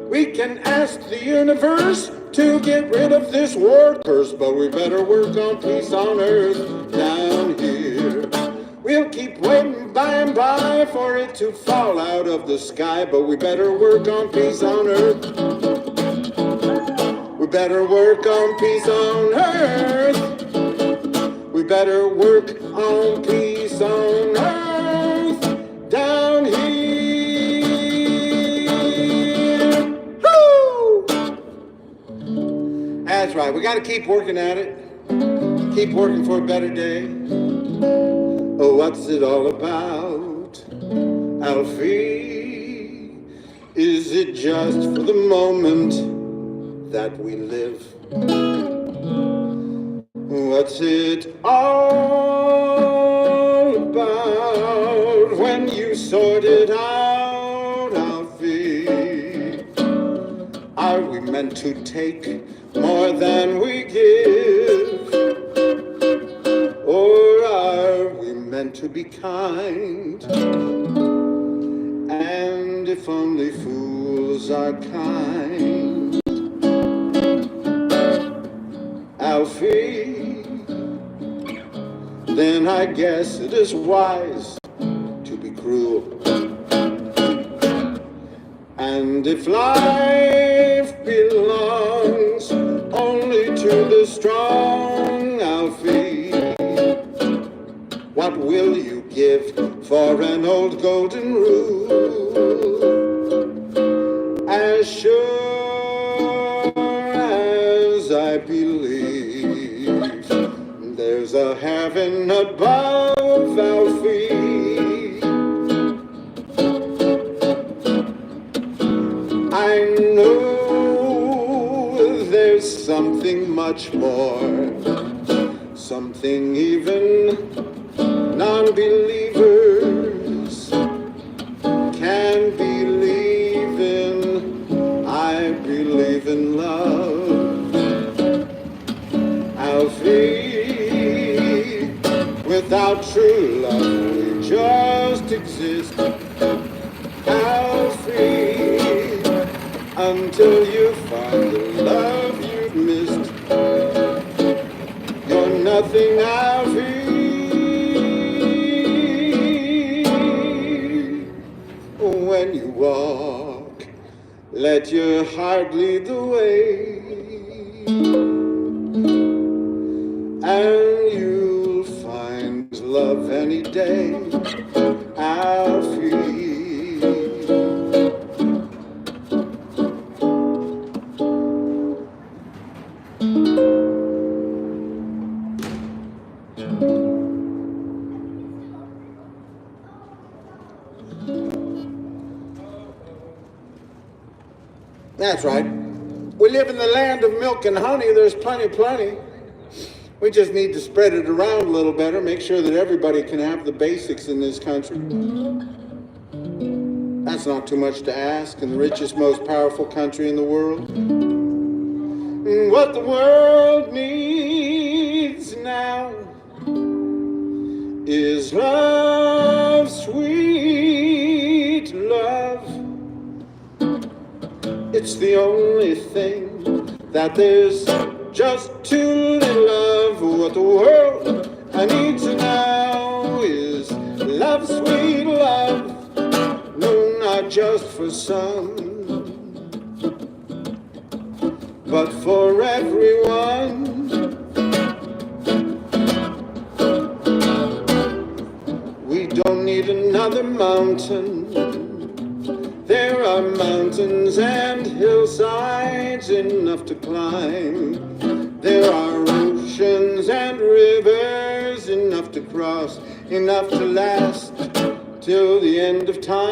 B: We can ask the universe to get rid of this war curse, but we better work on peace on earth down here. We'll keep waiting by and by for it to fall out of the sky, but we better work on peace on earth. We better work on peace on earth. We better work on peace on earth down here. Woo! That's right. We got to keep working at it. Keep working for a better day. Oh, what's it all about, Alfie? Is it just for the moment that we live? What's it all about when you sort it out, Alfie? Are we meant to take more than we give? Or are we meant to be kind? And if only fools are kind. Alfie, then I guess it is wise to be cruel. And if life belongs only to the strong, Alfie, what will you give for an old golden rule? As sure as I believe there's a heaven above, Alfie, I know there's something much more, something even non-believers can believe in. I believe in love, Alfie. Without true love, we just exist, Alfie, until you find the love you've missed. You're nothing, Alfie. walk. Let your heart lead the way, and you'll find love any day, Alfie. That's right. We live in the land of milk and honey. There's plenty. We just need to spread it around a little better, make sure that everybody can have the basics in this country. That's not too much to ask in the richest, most powerful country in the world. What the world needs now is love, sweet love. It's the only thing that there's just too little of. What the world needs now is love, sweet love. No, not just for some, but for everyone. We don't need another mountain. There are mountains and hillsides enough to climb. There are oceans and rivers enough to cross, enough to last till the end of time.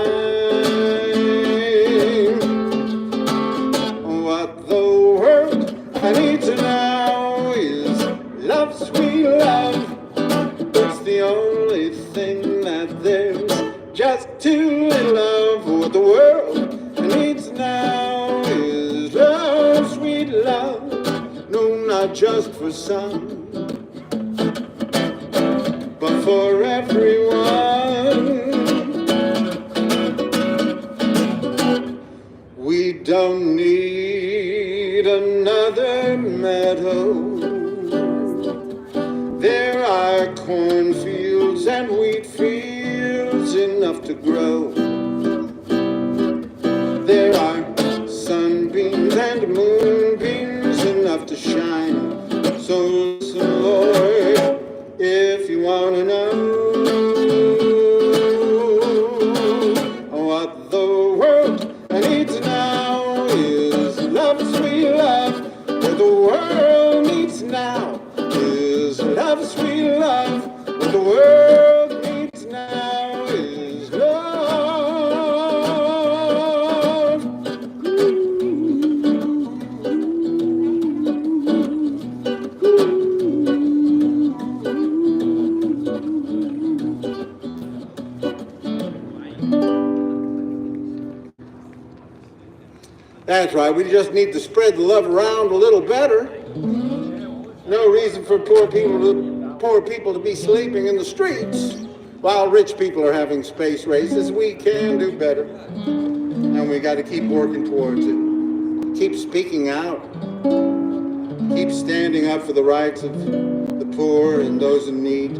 B: What the world needs now is love, sweet love. It's the only thing that there's just too little of. What the world needs now is love, sweet love. No, not just for some, but for everyone. We don't need another meadow. There are cornfields and wheat fields enough to grow. There are sunbeams and moonbeams enough to shine. So listen, Lord, if you want to know what the world needs now is love, sweet love. What the world needs now is love, sweet love. What the world needs now is love. That's right, we just need to spread the love around a little better. No reason for poor people to be sleeping in the streets while rich people are having space races. We can do better, and we got to keep working towards it. Keep speaking out. Keep standing up for the rights of the poor and those in need.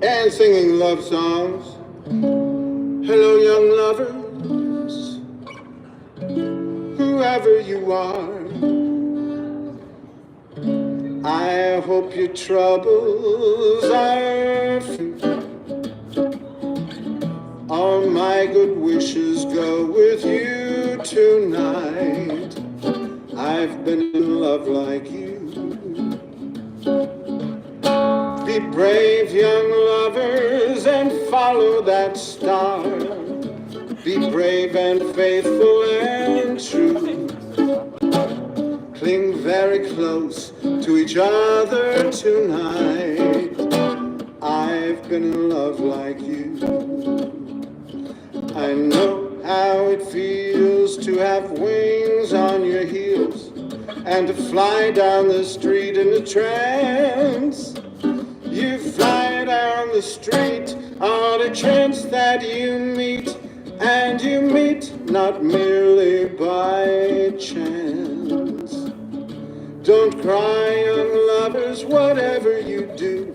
B: And singing love songs. Hello, young lovers, whoever you are. I hope your troubles are few. All my good wishes go with you tonight. I've been in love like you. Be brave, young lovers, and follow that star. Be brave and faithful and true. Cling very close to each other tonight. I've been in love like you. I know how it feels to have wings on your heels and to fly down the street in a trance. You fly down the street on a chance that you meet, and you meet not merely by chance. Don't cry, young lovers, whatever you do.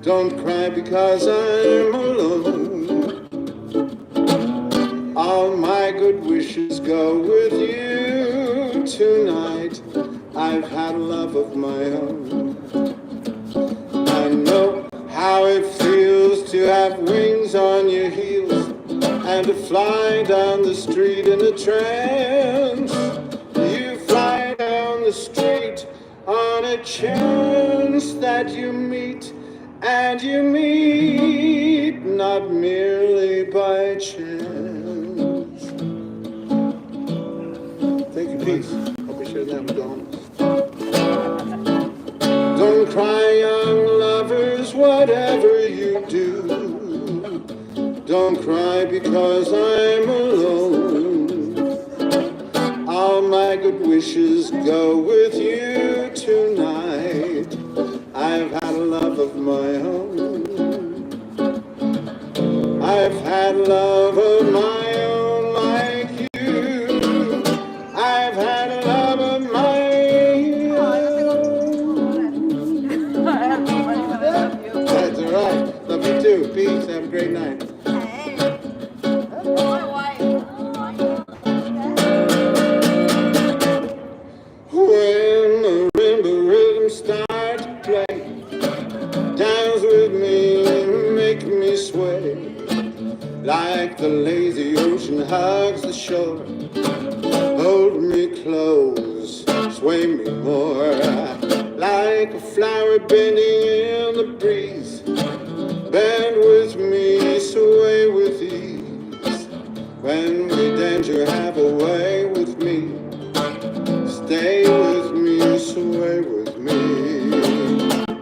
B: Don't cry because I'm alone. All my good wishes go with you tonight. I've had love of my own. I know how it feels to have wings on your heels and to fly down the street in a trance. You fly down the street on a chance that you meet, and you meet not merely by chance. Thank you, peace. Hope you share that with all. Don't cry, young lovers, whatever you do. Don't cry because I'm alone. All my good wishes go with you tonight. I've had a love of my own. I've had love of my own like you. I've had a love of my own. That's all right. Love you too. Peace. Have a great night. When marimba rhythms start to play, dance with me, make me sway, like the lazy ocean hugs the shore. Hold me close, sway me more, like a flower bending in the breeze. Bend with me, sway with ease. When we dance, you have a way with me. Stay with me, sway with me.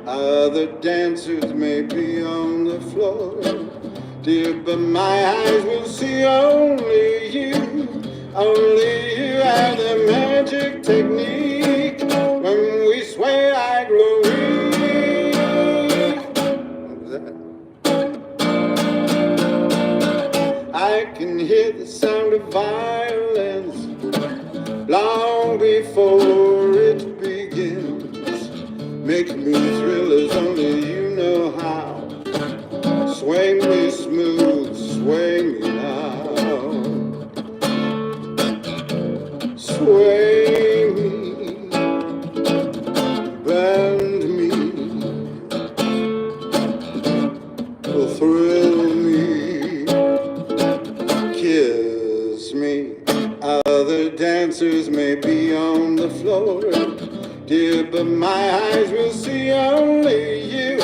B: Other dancers may be on the floor, dear, but my eyes will see only you. Only you have the magic technique. When we sway, I glow weak. What was that? I can hear the sound of violence long before it begins. Make me thrill as only you know how. Sway me smooth, sway me now. Sway me, bend me, thrill me, kiss me. Other dancers may be on the floor, dear, but my eyes will see only you.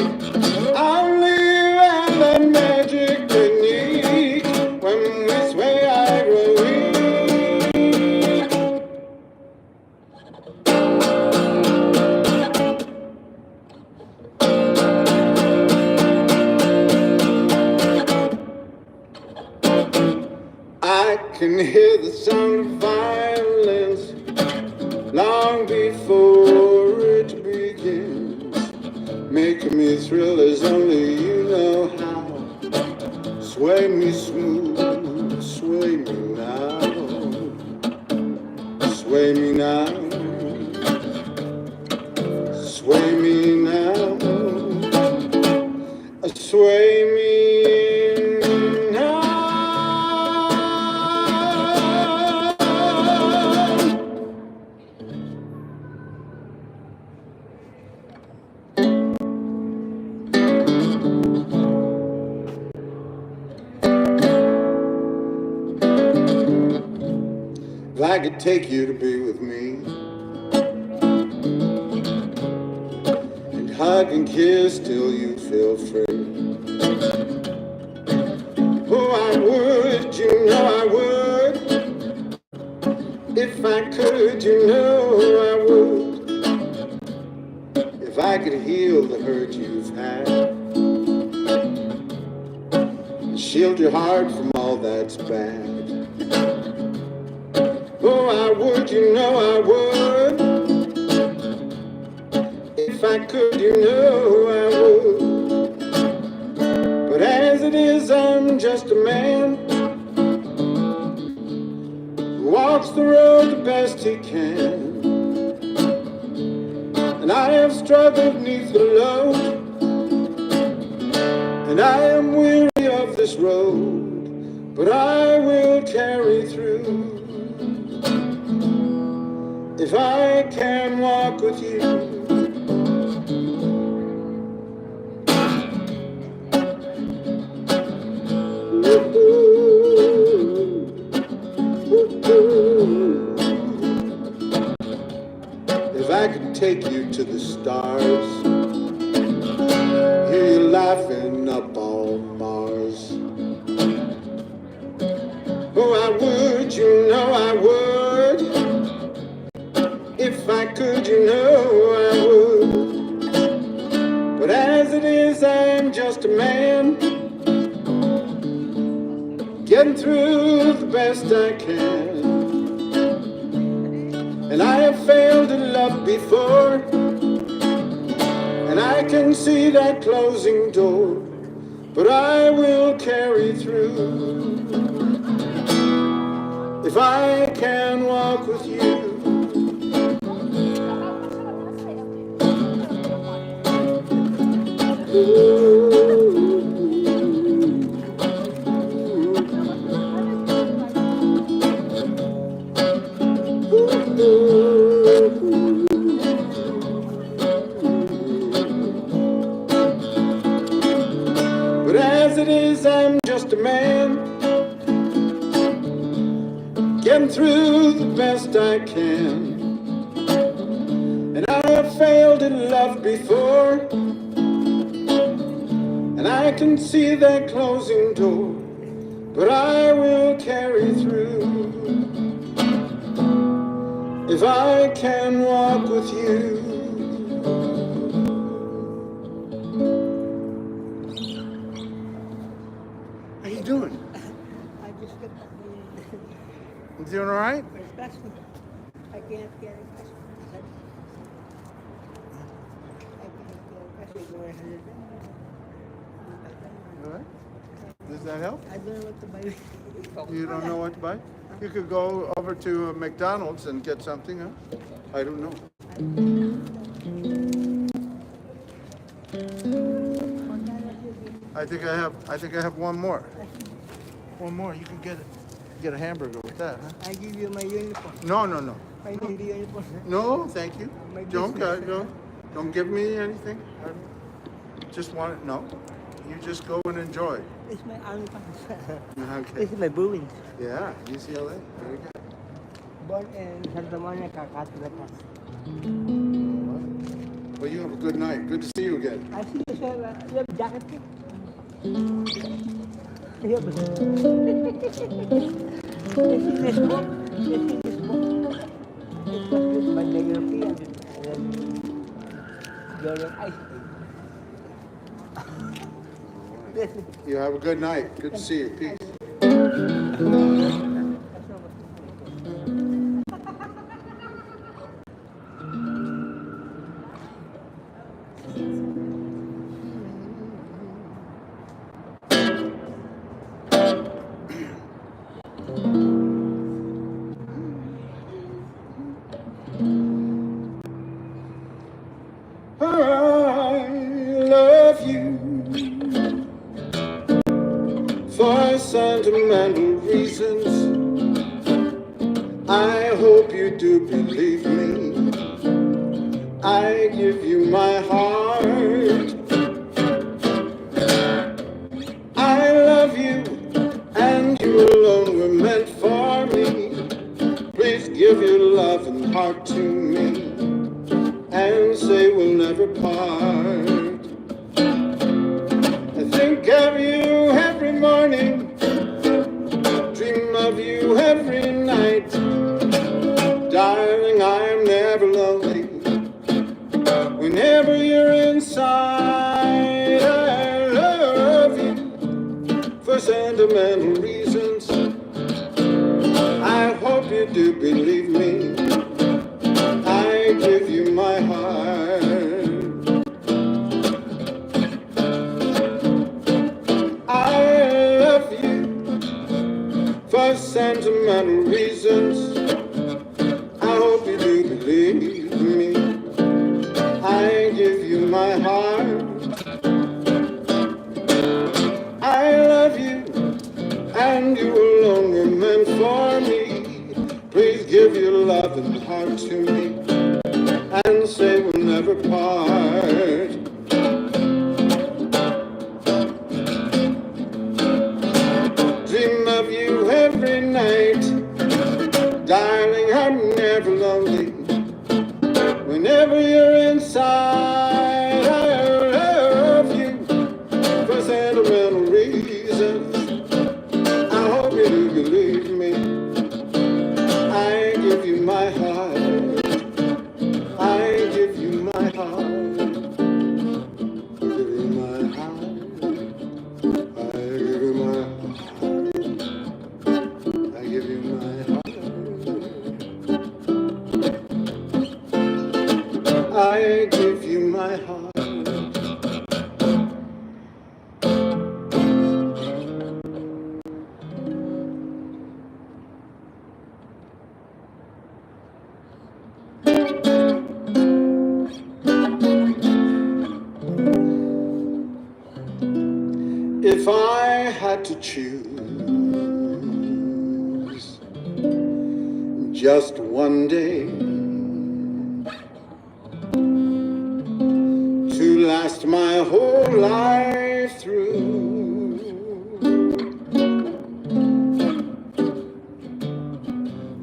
B: Only you have that magic technique. When we sway, I grow weak. I can hear the sound of violence long before it begins. Make me thrill as only you know how. Sway me smooth, sway me now. Sway me now. Sway me now. Sway me now. If I could take you to be with me, and hug and kiss till you feel free. Oh, I would, you know I would. If I could, you know I would. If I could heal the hurt you've had, and shield your heart from all that's bad. Oh, I would, you know I would. If I could, you know I would. But as it is, I'm just a man who walks the road the best he can. And I have struggled neath the load And I am weary of this road, but I will carry through. If I can walk with you, if I could take you to the stars, hear you laughing up on Mars. Oh, I would, you know I would. If I could, you know I would. But as it is, I'm just a man, getting through the best I can. And I have failed in love before, and I can see that closing door, but I will carry through. If I can walk with you. But as it is, I'm just a man, getting through the best I can. And I have failed in love before, and I can see that closing door, but I will carry through. If I can walk with you. How you doing?
C: I just got that.
B: You doing all right?
C: Especially, I can't get it.
B: All right. Does that help?
C: I don't know what to buy.
B: You don't know what to buy? You could go over to McDonald's and get something, huh? I don't know. I think I have one more. One more. You can get a hamburger with that, huh?
C: I give you my uniform.
B: No.
C: My uniform.
B: No, thank you. Don't give me anything. I just want it. No. You just go and enjoy.
C: It's my army pants.
B: Okay.
C: This is my Bruins.
B: Yeah, UCLA. Very good.
C: Born in Santa Monica, California.
B: Well, you have a good night. Good to see you again.
C: I see you, sir. You have a jacket too? You have this book. This book. It was written by the European. Your ice cream.
B: You have a good night. Good to see you. Peace. I love you for sentimental reasons. I hope you do believe me. I give you my heart. I love you, and you alone were meant for me. Please give your love and heart to me, and say we'll never part. I think of you every morning, dream of you every night. Darling, I am never lonely whenever you're inside. I love you for sentimental reasons. I hope you do believe me. I give you my heart. I love you for sentimental reasons. I hope you do believe me. I give you my heart. to me and say we'll never part. Dream of you every night, darling, I'm never lonely. Whenever you're inside, I love you for sentimental reasons. I hope you do believe me. I give you my heart. I give you my heart. Give you my heart. I give you my heart. I give you my heart. I give you my heart. If I had to choose just one day to last my whole life through,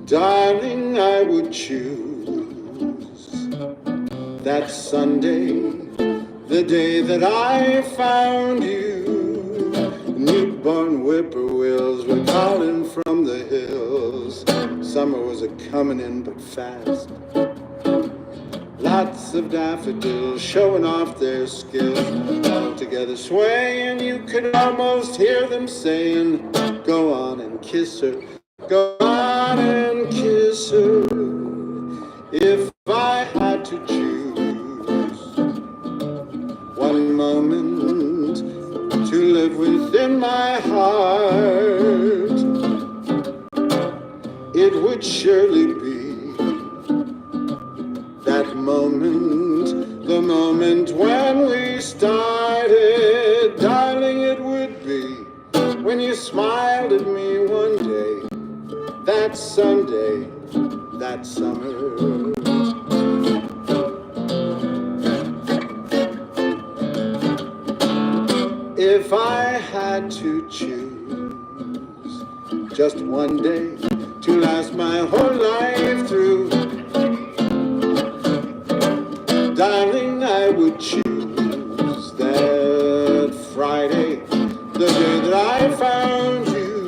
B: darling, I would choose that Sunday, the day that I found you. Newborn whippoorwills were calling from the hills. Summer was a-comin' in but fast. Lots of daffodils showing off their skills, all together swaying. You could almost hear them saying, go on and kiss her, go on and kiss her. If I had to choose one moment to live within my heart, it would surely be that moment, the moment when we started. Darling, it would be when you smiled at me one day, that Sunday, that summer. If I had to choose just one day to last my whole life through, darling, I would choose that Friday, the day that I found you.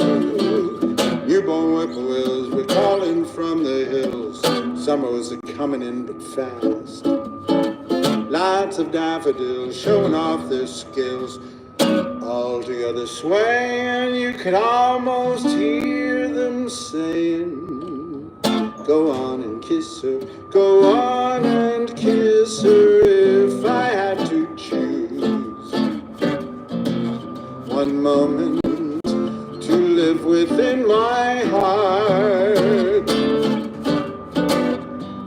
B: Newborn whippoorwills were calling from the hills. Summer was a-comin' in but fast. Lots of daffodils showing off their skills, all together swaying. You could almost hear them saying, go on and kiss her, go on and kiss her. If I had to choose one moment to live within my heart,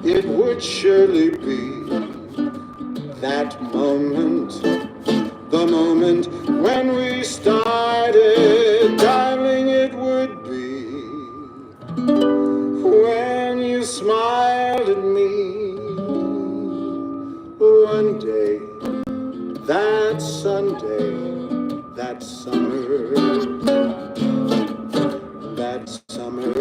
B: it would surely be that moment, the moment when we started. Darling, it would be when you smiled at me one day, that Sunday, that summer, that summer.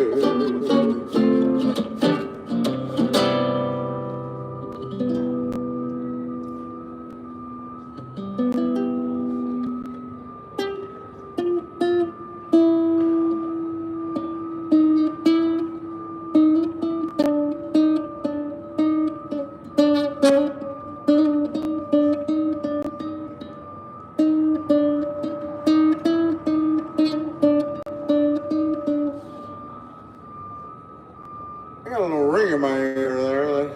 B: I got a little ring in my ear there.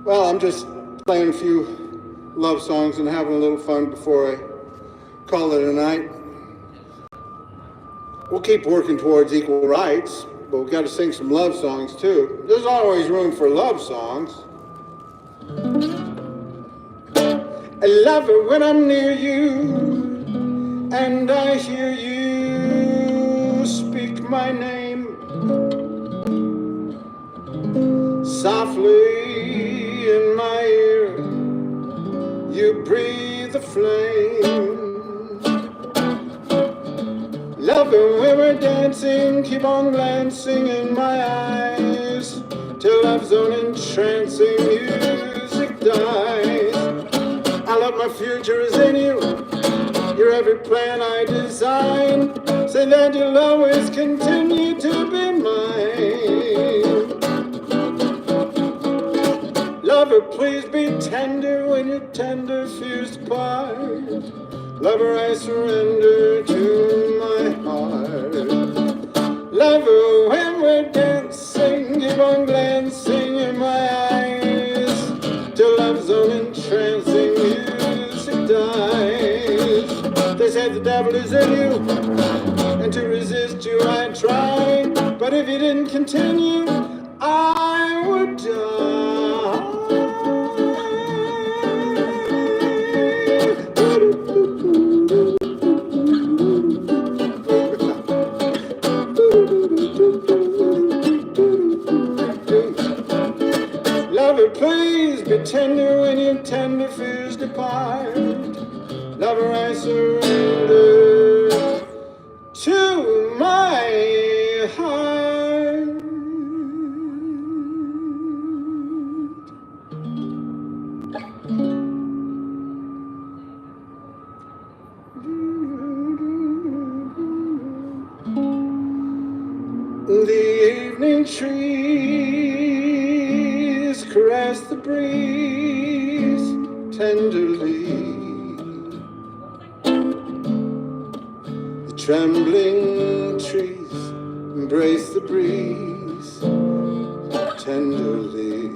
B: Well, I'm just playing a few love songs and having a little fun before I call it a night. We'll keep working towards equal rights, but we've got to sing some love songs too. There's always room for love songs. I love it when I'm near you and I hear you speak my name. Softly in my ear, you breathe the flame. Lover, when we're dancing, keep on glancing in my eyes, till love's own entrancing music dies. I love my future is in you, you're every plan I design. Say that you'll always continue to be mine. Lover, please be tender when your tender fears depart. Lover, I surrender to my heart. Lover, when we're dancing, keep on glancing in my eyes, till love's own entrancing music dies. They say the devil is in you, and to resist you I try, but if you didn't continue, I would die. Lover, please be tender when your tender fears depart. Lover, I surrender to my heart. The evening trees caress the breeze tenderly. The trembling trees embrace the breeze tenderly.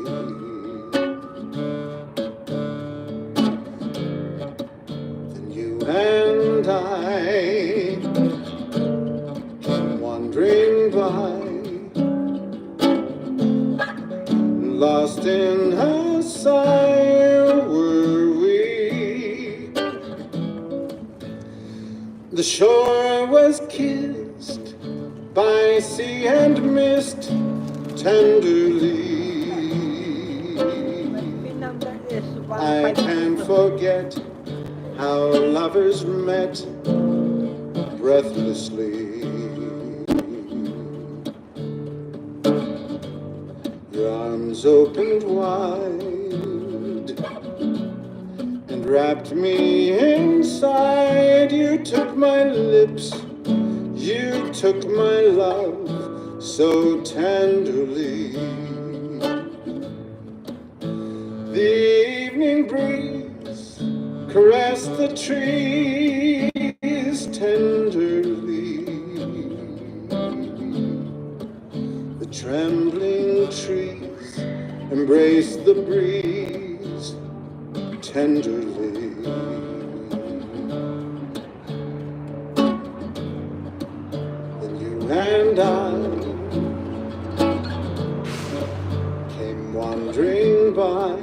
B: Then you and I came wandering by, lost in her sigh were we. The shore was kissed by sea and mist tenderly. I can't forget how lovers met breathlessly. Your arms opened wide and wrapped me inside. You took my lips, you took my love so tenderly. The evening breeze caressed the trees tenderly. The trembling trees embraced the breeze tenderly. Then you and I came wandering by,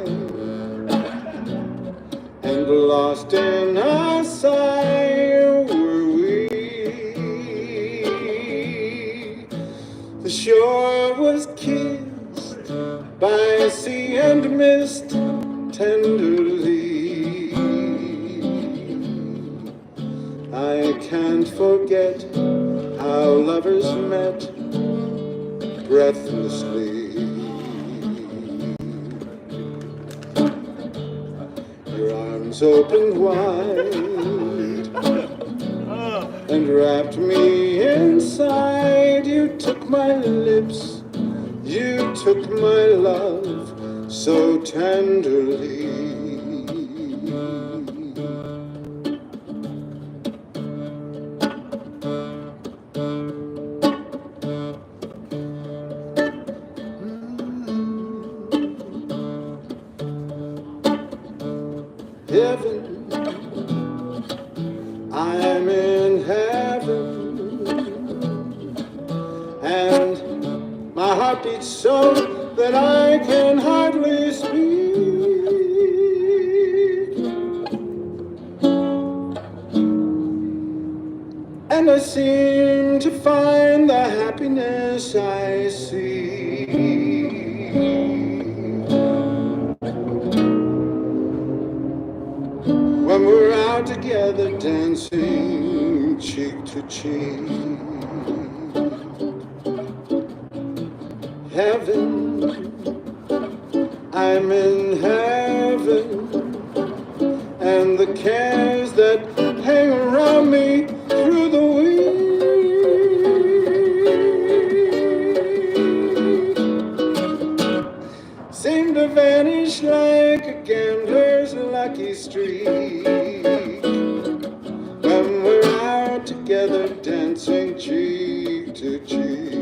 B: and lost in our sight were we. The shore was kissed by sea and mist tenderly. I can't forget how lovers met breathlessly. Your arms opened wide and wrapped me inside. You took my lips, you took my love so tenderly. Heaven, I'm in heaven, and my heart beats so that I can hardly speak. And I seem to find the happiness I seek. dancing cheek to cheek. Heaven, I'm in heaven, and the cares that hang around me through the week seem to vanish like a gambler's lucky streak when we're out together dancing cheek to cheek.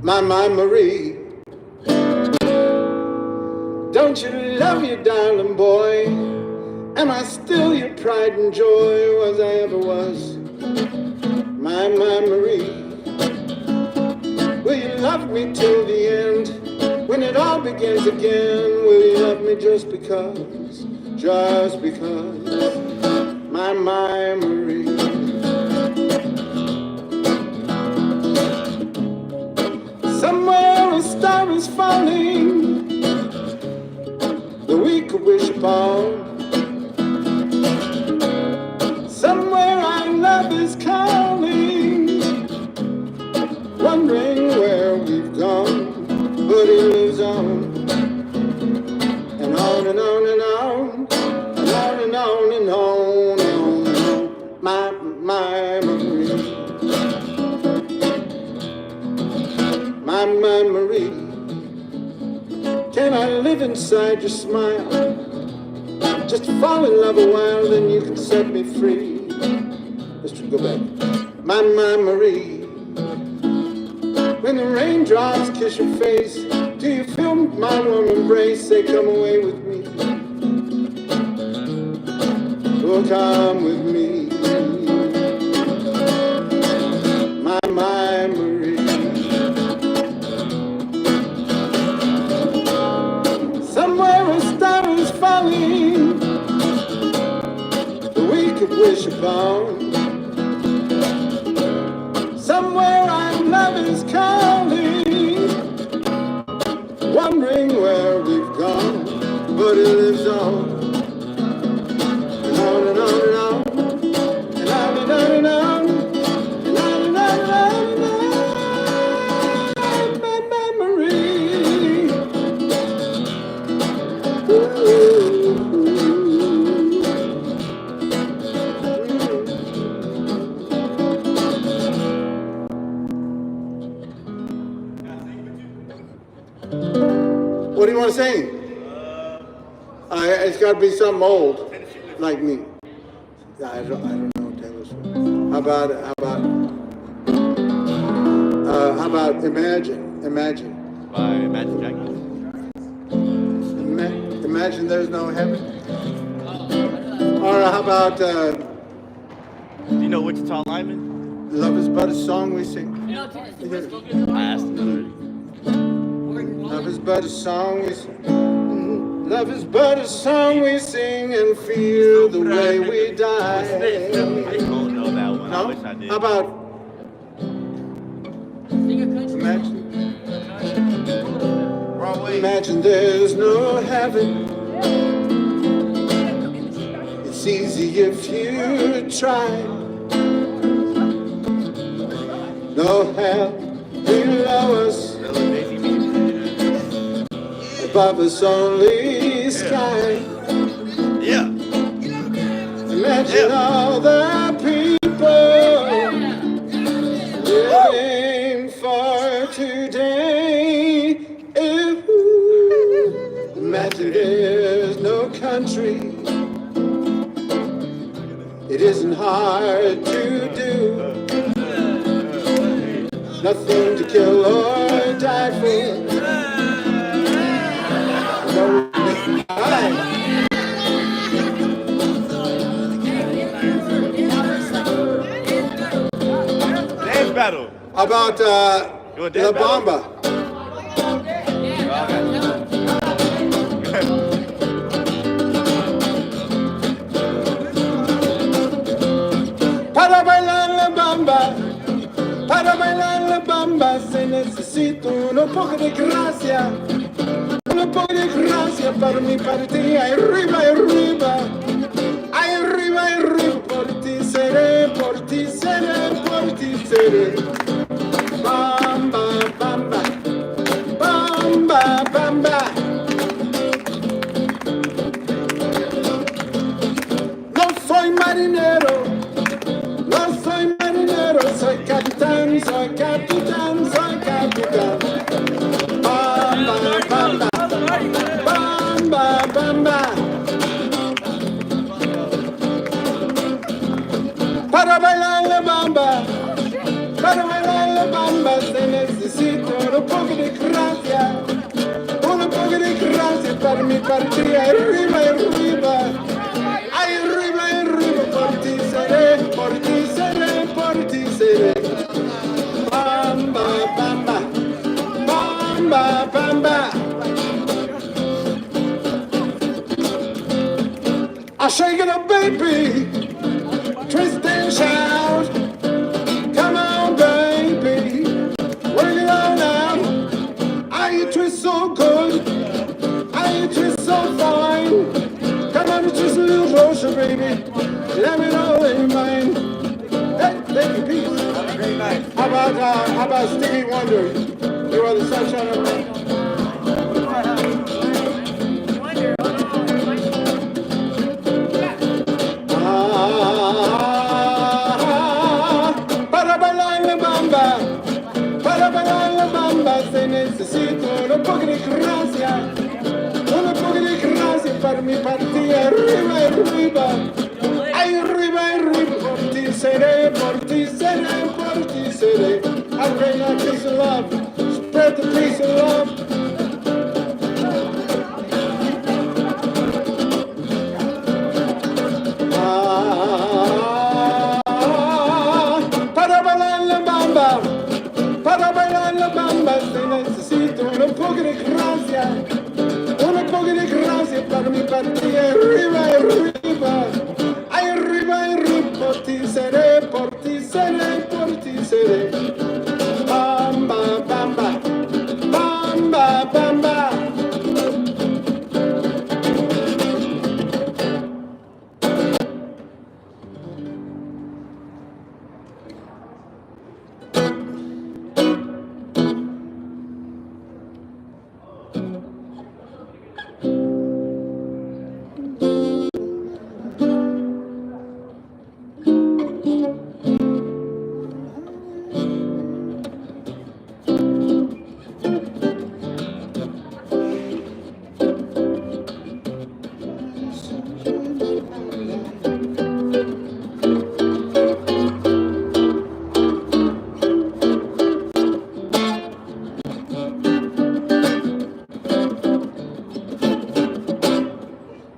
B: My Marie, don't you love your darling boy? Am I still your pride and joy? Was I ever was? My Marie, will you love me till the end? When it all begins again, will you love me just because? Just because? My Marie. Somewhere a star is falling that we could wish upon. Somewhere our love is calling, wondering where we've gone, but it lives on, and on and on and on, and on and on and on, and on. My Marie. My Marie, can I live inside your smile? Just fall in love a while, then you can set me free. Let's go back. My Marie, when the raindrops kiss your face, do you feel my warm embrace? Say, come away with me. Oh, come with me. My Marie. Somewhere a star is falling that we could wish upon. Somewhere our love is calling, wondering where we've gone, but it lives on, and on and on and on, and on and on and on, and on and on and on and on. My Marie. What do you want to sing? It's got to be something old, like me. I don't know Taylor Swift. How about Imagine?
D: By Imagine Dragons.
B: Imagine there's no heaven. Or how about
D: Do you know Wichita Lineman?
B: Love is but a song we sing?
D: I asked him already.
B: Love is but a song we sing. Love is but a song we sing and feel the way we die.
D: I don't know that one.
B: No?
D: I wish I did.
B: How about Imagine? Imagine there's no heaven. It's easy if you try. No hell below us. Above us only sky.
D: Yeah.
B: Imagine all the people living for today. Ooh. Imagine there's no country. It isn't hard to do. Nothing to kill or die for.
D: Dance battle.
B: How about
D: You want
B: La
D: dance battle?
B: Bamba? Para bailar la bamba. un poco de gracia, un poco de gracia para mi partida, arriba, arriba, arriba, arriba, por ti seré, por ti seré, por ti seré. Bamba, bamba, bamba, bamba. No soy marinero, no soy marinero, soy capitán, soy capitán, soy capitán. Bamba, bamba, bamba, bamba. Para bailar la bamba, para bailar la bamba se necesita un poco de gracia, un poco de gracia para mi partida, arriba, arriba. Ay, arriba, arriba, por ti seré, por ti seré, por ti seré. Bamba, bamba, bamba, bamba. I'll shake it up, baby. Twist and shout. Come on, baby. Work it on out. I you twist so good. I you twist so fine. Come on, just a little closer, baby. Let me know that you're mine. Hey, thank you, peace.
A: Have a great night.
B: How about Stevie Wonder? You are the sunshine of my life. Para bailar la bamba, para bailar la bamba se necesita un poco de gracia. Un poco de gracia para mi partida, arriba, arriba. Ay, arriba, arriba, por ti seré, por ti seré, por ti seré. I bring that peace of love, spread the peace of love. Para bailar la bamba, para bailar la bamba se necesita un poco de gracia. Un poco de gracia para mi partida, arriba, arriba. Ay, arriba, arriba, por ti seré, por ti seré, por ti seré. Bamba, bamba, bamba, bamba.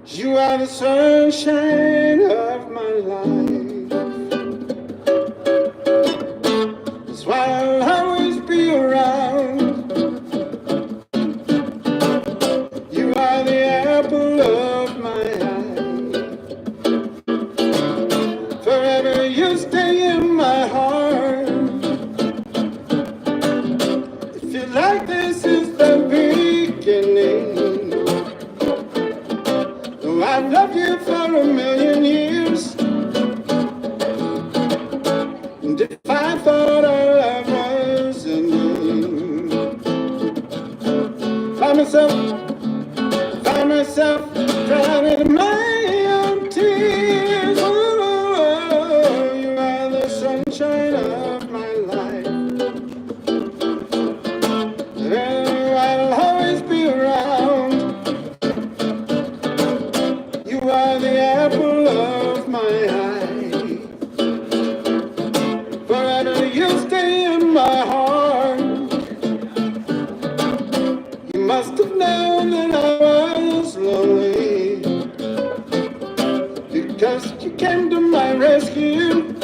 B: You are the sunshine of my life. That's why I'll always be around. You are the apple of my eye. Forever you stay in my heart. It feels like this is the beginning. I've loved you for a million years. And if I thought our love was a name, find myself drowning in my own tears. Oh, you are the sunshine of my life. I'll always be around. You are the apple of my eye. Forever you stay in my heart. You must have known that I was lonely, because you came to my rescue.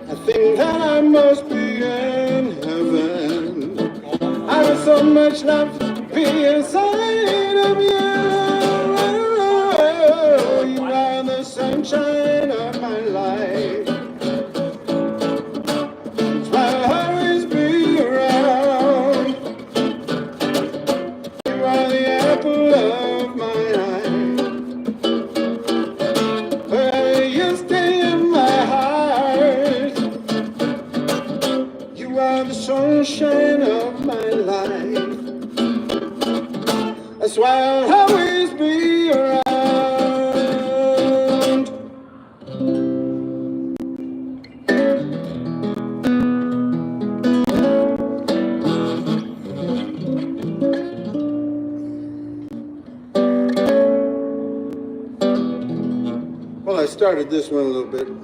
B: I think that I must be in heaven. I have so much love to be inside of you. You are the sunshine of my life. That's why I'll always be around. I swear I'll always be around. Well, I started this one a little bit ago.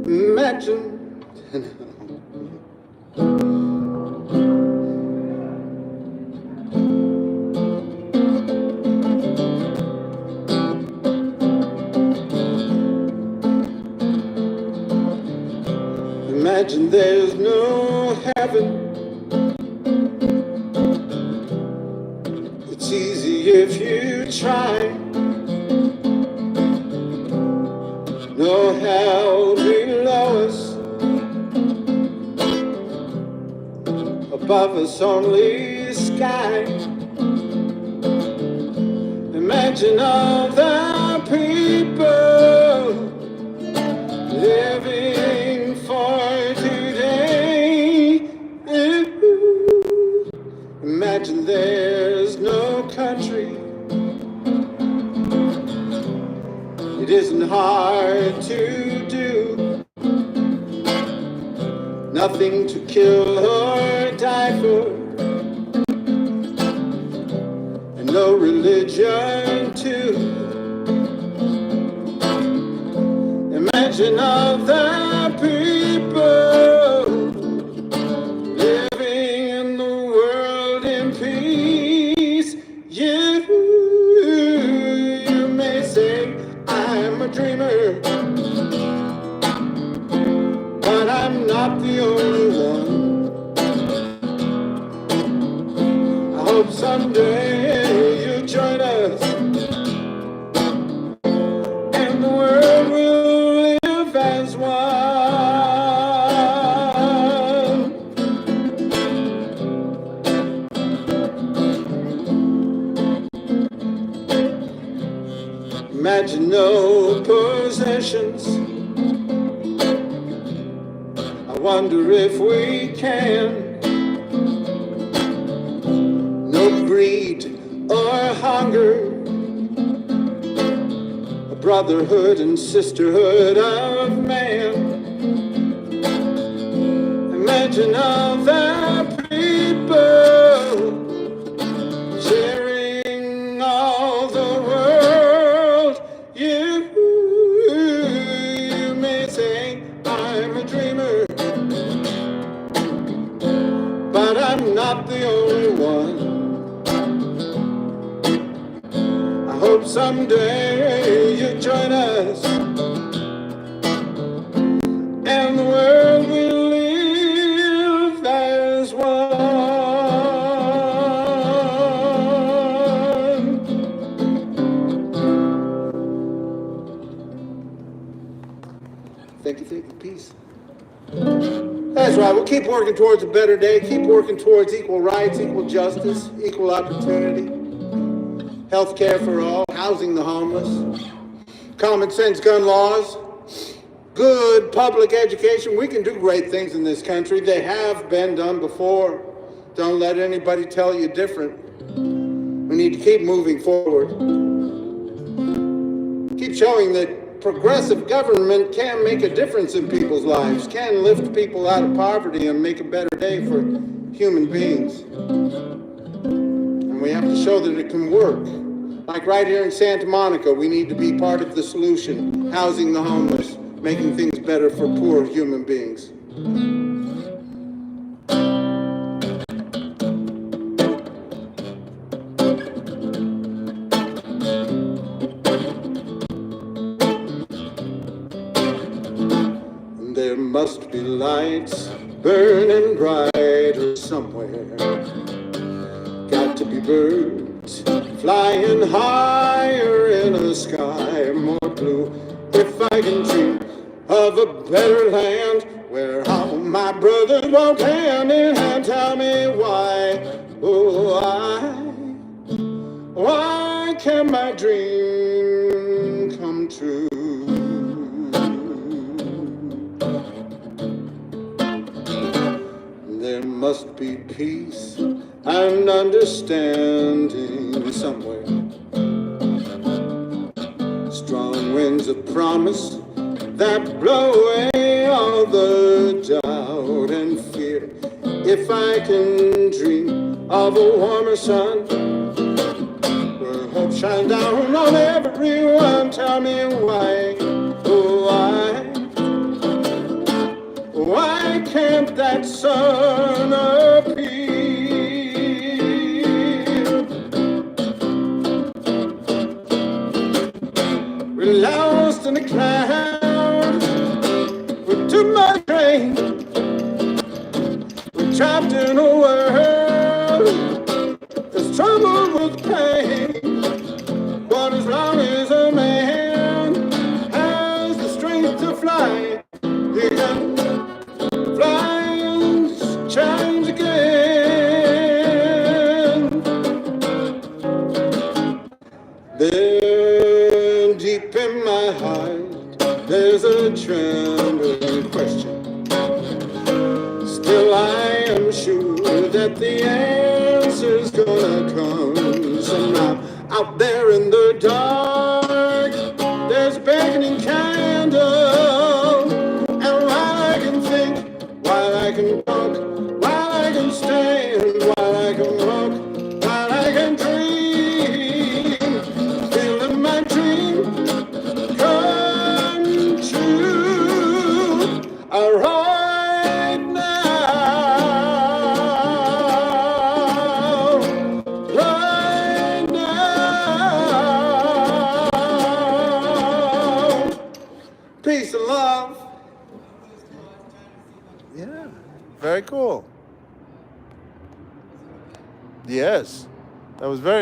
B: Imagine. Imagine there's no heaven. It's easy if you try. No hell below us. Above us only sky. Imagine all the people living for today. Imagine there's no country. It isn't hard to do. Nothing to kill or die for. And no religion too. Imagine all the people living in the world in peace. You may say I'm a dreamer, but I'm not the only one. I hope someday you'll join us, and the world will live as one. Imagine no possessions. I wonder if we can. No greed or hunger. A brotherhood and sisterhood of man. Imagine all the people sharing all the world. You may say I'm a dreamer, but I'm not the only one. I hope someday you'll join us, and the world will live as one. Thank you, peace. That's right, we'll keep working towards a better day, keep working towards equal rights, equal justice, equal opportunity, health care for all, housing the homeless, common sense gun laws, good public education. We can do great things in this country. They have been done before. Don't let anybody tell you different. We need to keep moving forward. Keep showing that progressive government can make a difference in people's lives, can lift people out of poverty and make a better day for human beings. And we have to show that it can work. Like right here in Santa Monica, we need to be part of the solution, housing the homeless, making things better for poor human beings. There must be lights burning brighter somewhere. Got to be birds flying higher in a sky more blue. If I can dream of a better land where all my brothers walk hand in hand, tell me why, oh why can't my dream come true? There must be peace and understanding is a promise that blow away all the doubt and fear. If I can dream of a warmer sun, where hope shine down on everyone, tell me why, oh why can't that sun appear? We're lost in the clouds, we're too much rain, we're trapped in a world that's troubled with pain. But as long as a man has the strength to fly, he can fly and change again. Then deep in my heart, there's a trembling question. Still I am sure that the answer's gonna come somehow. Out there in the dark, there's a beckoning candle. And while I can think, while I can walk, while I can stand, while I can walk, while I can dream, feeling my dream come true right now, right now. Peace and love.
E: Yeah, very cool. Yes, that was very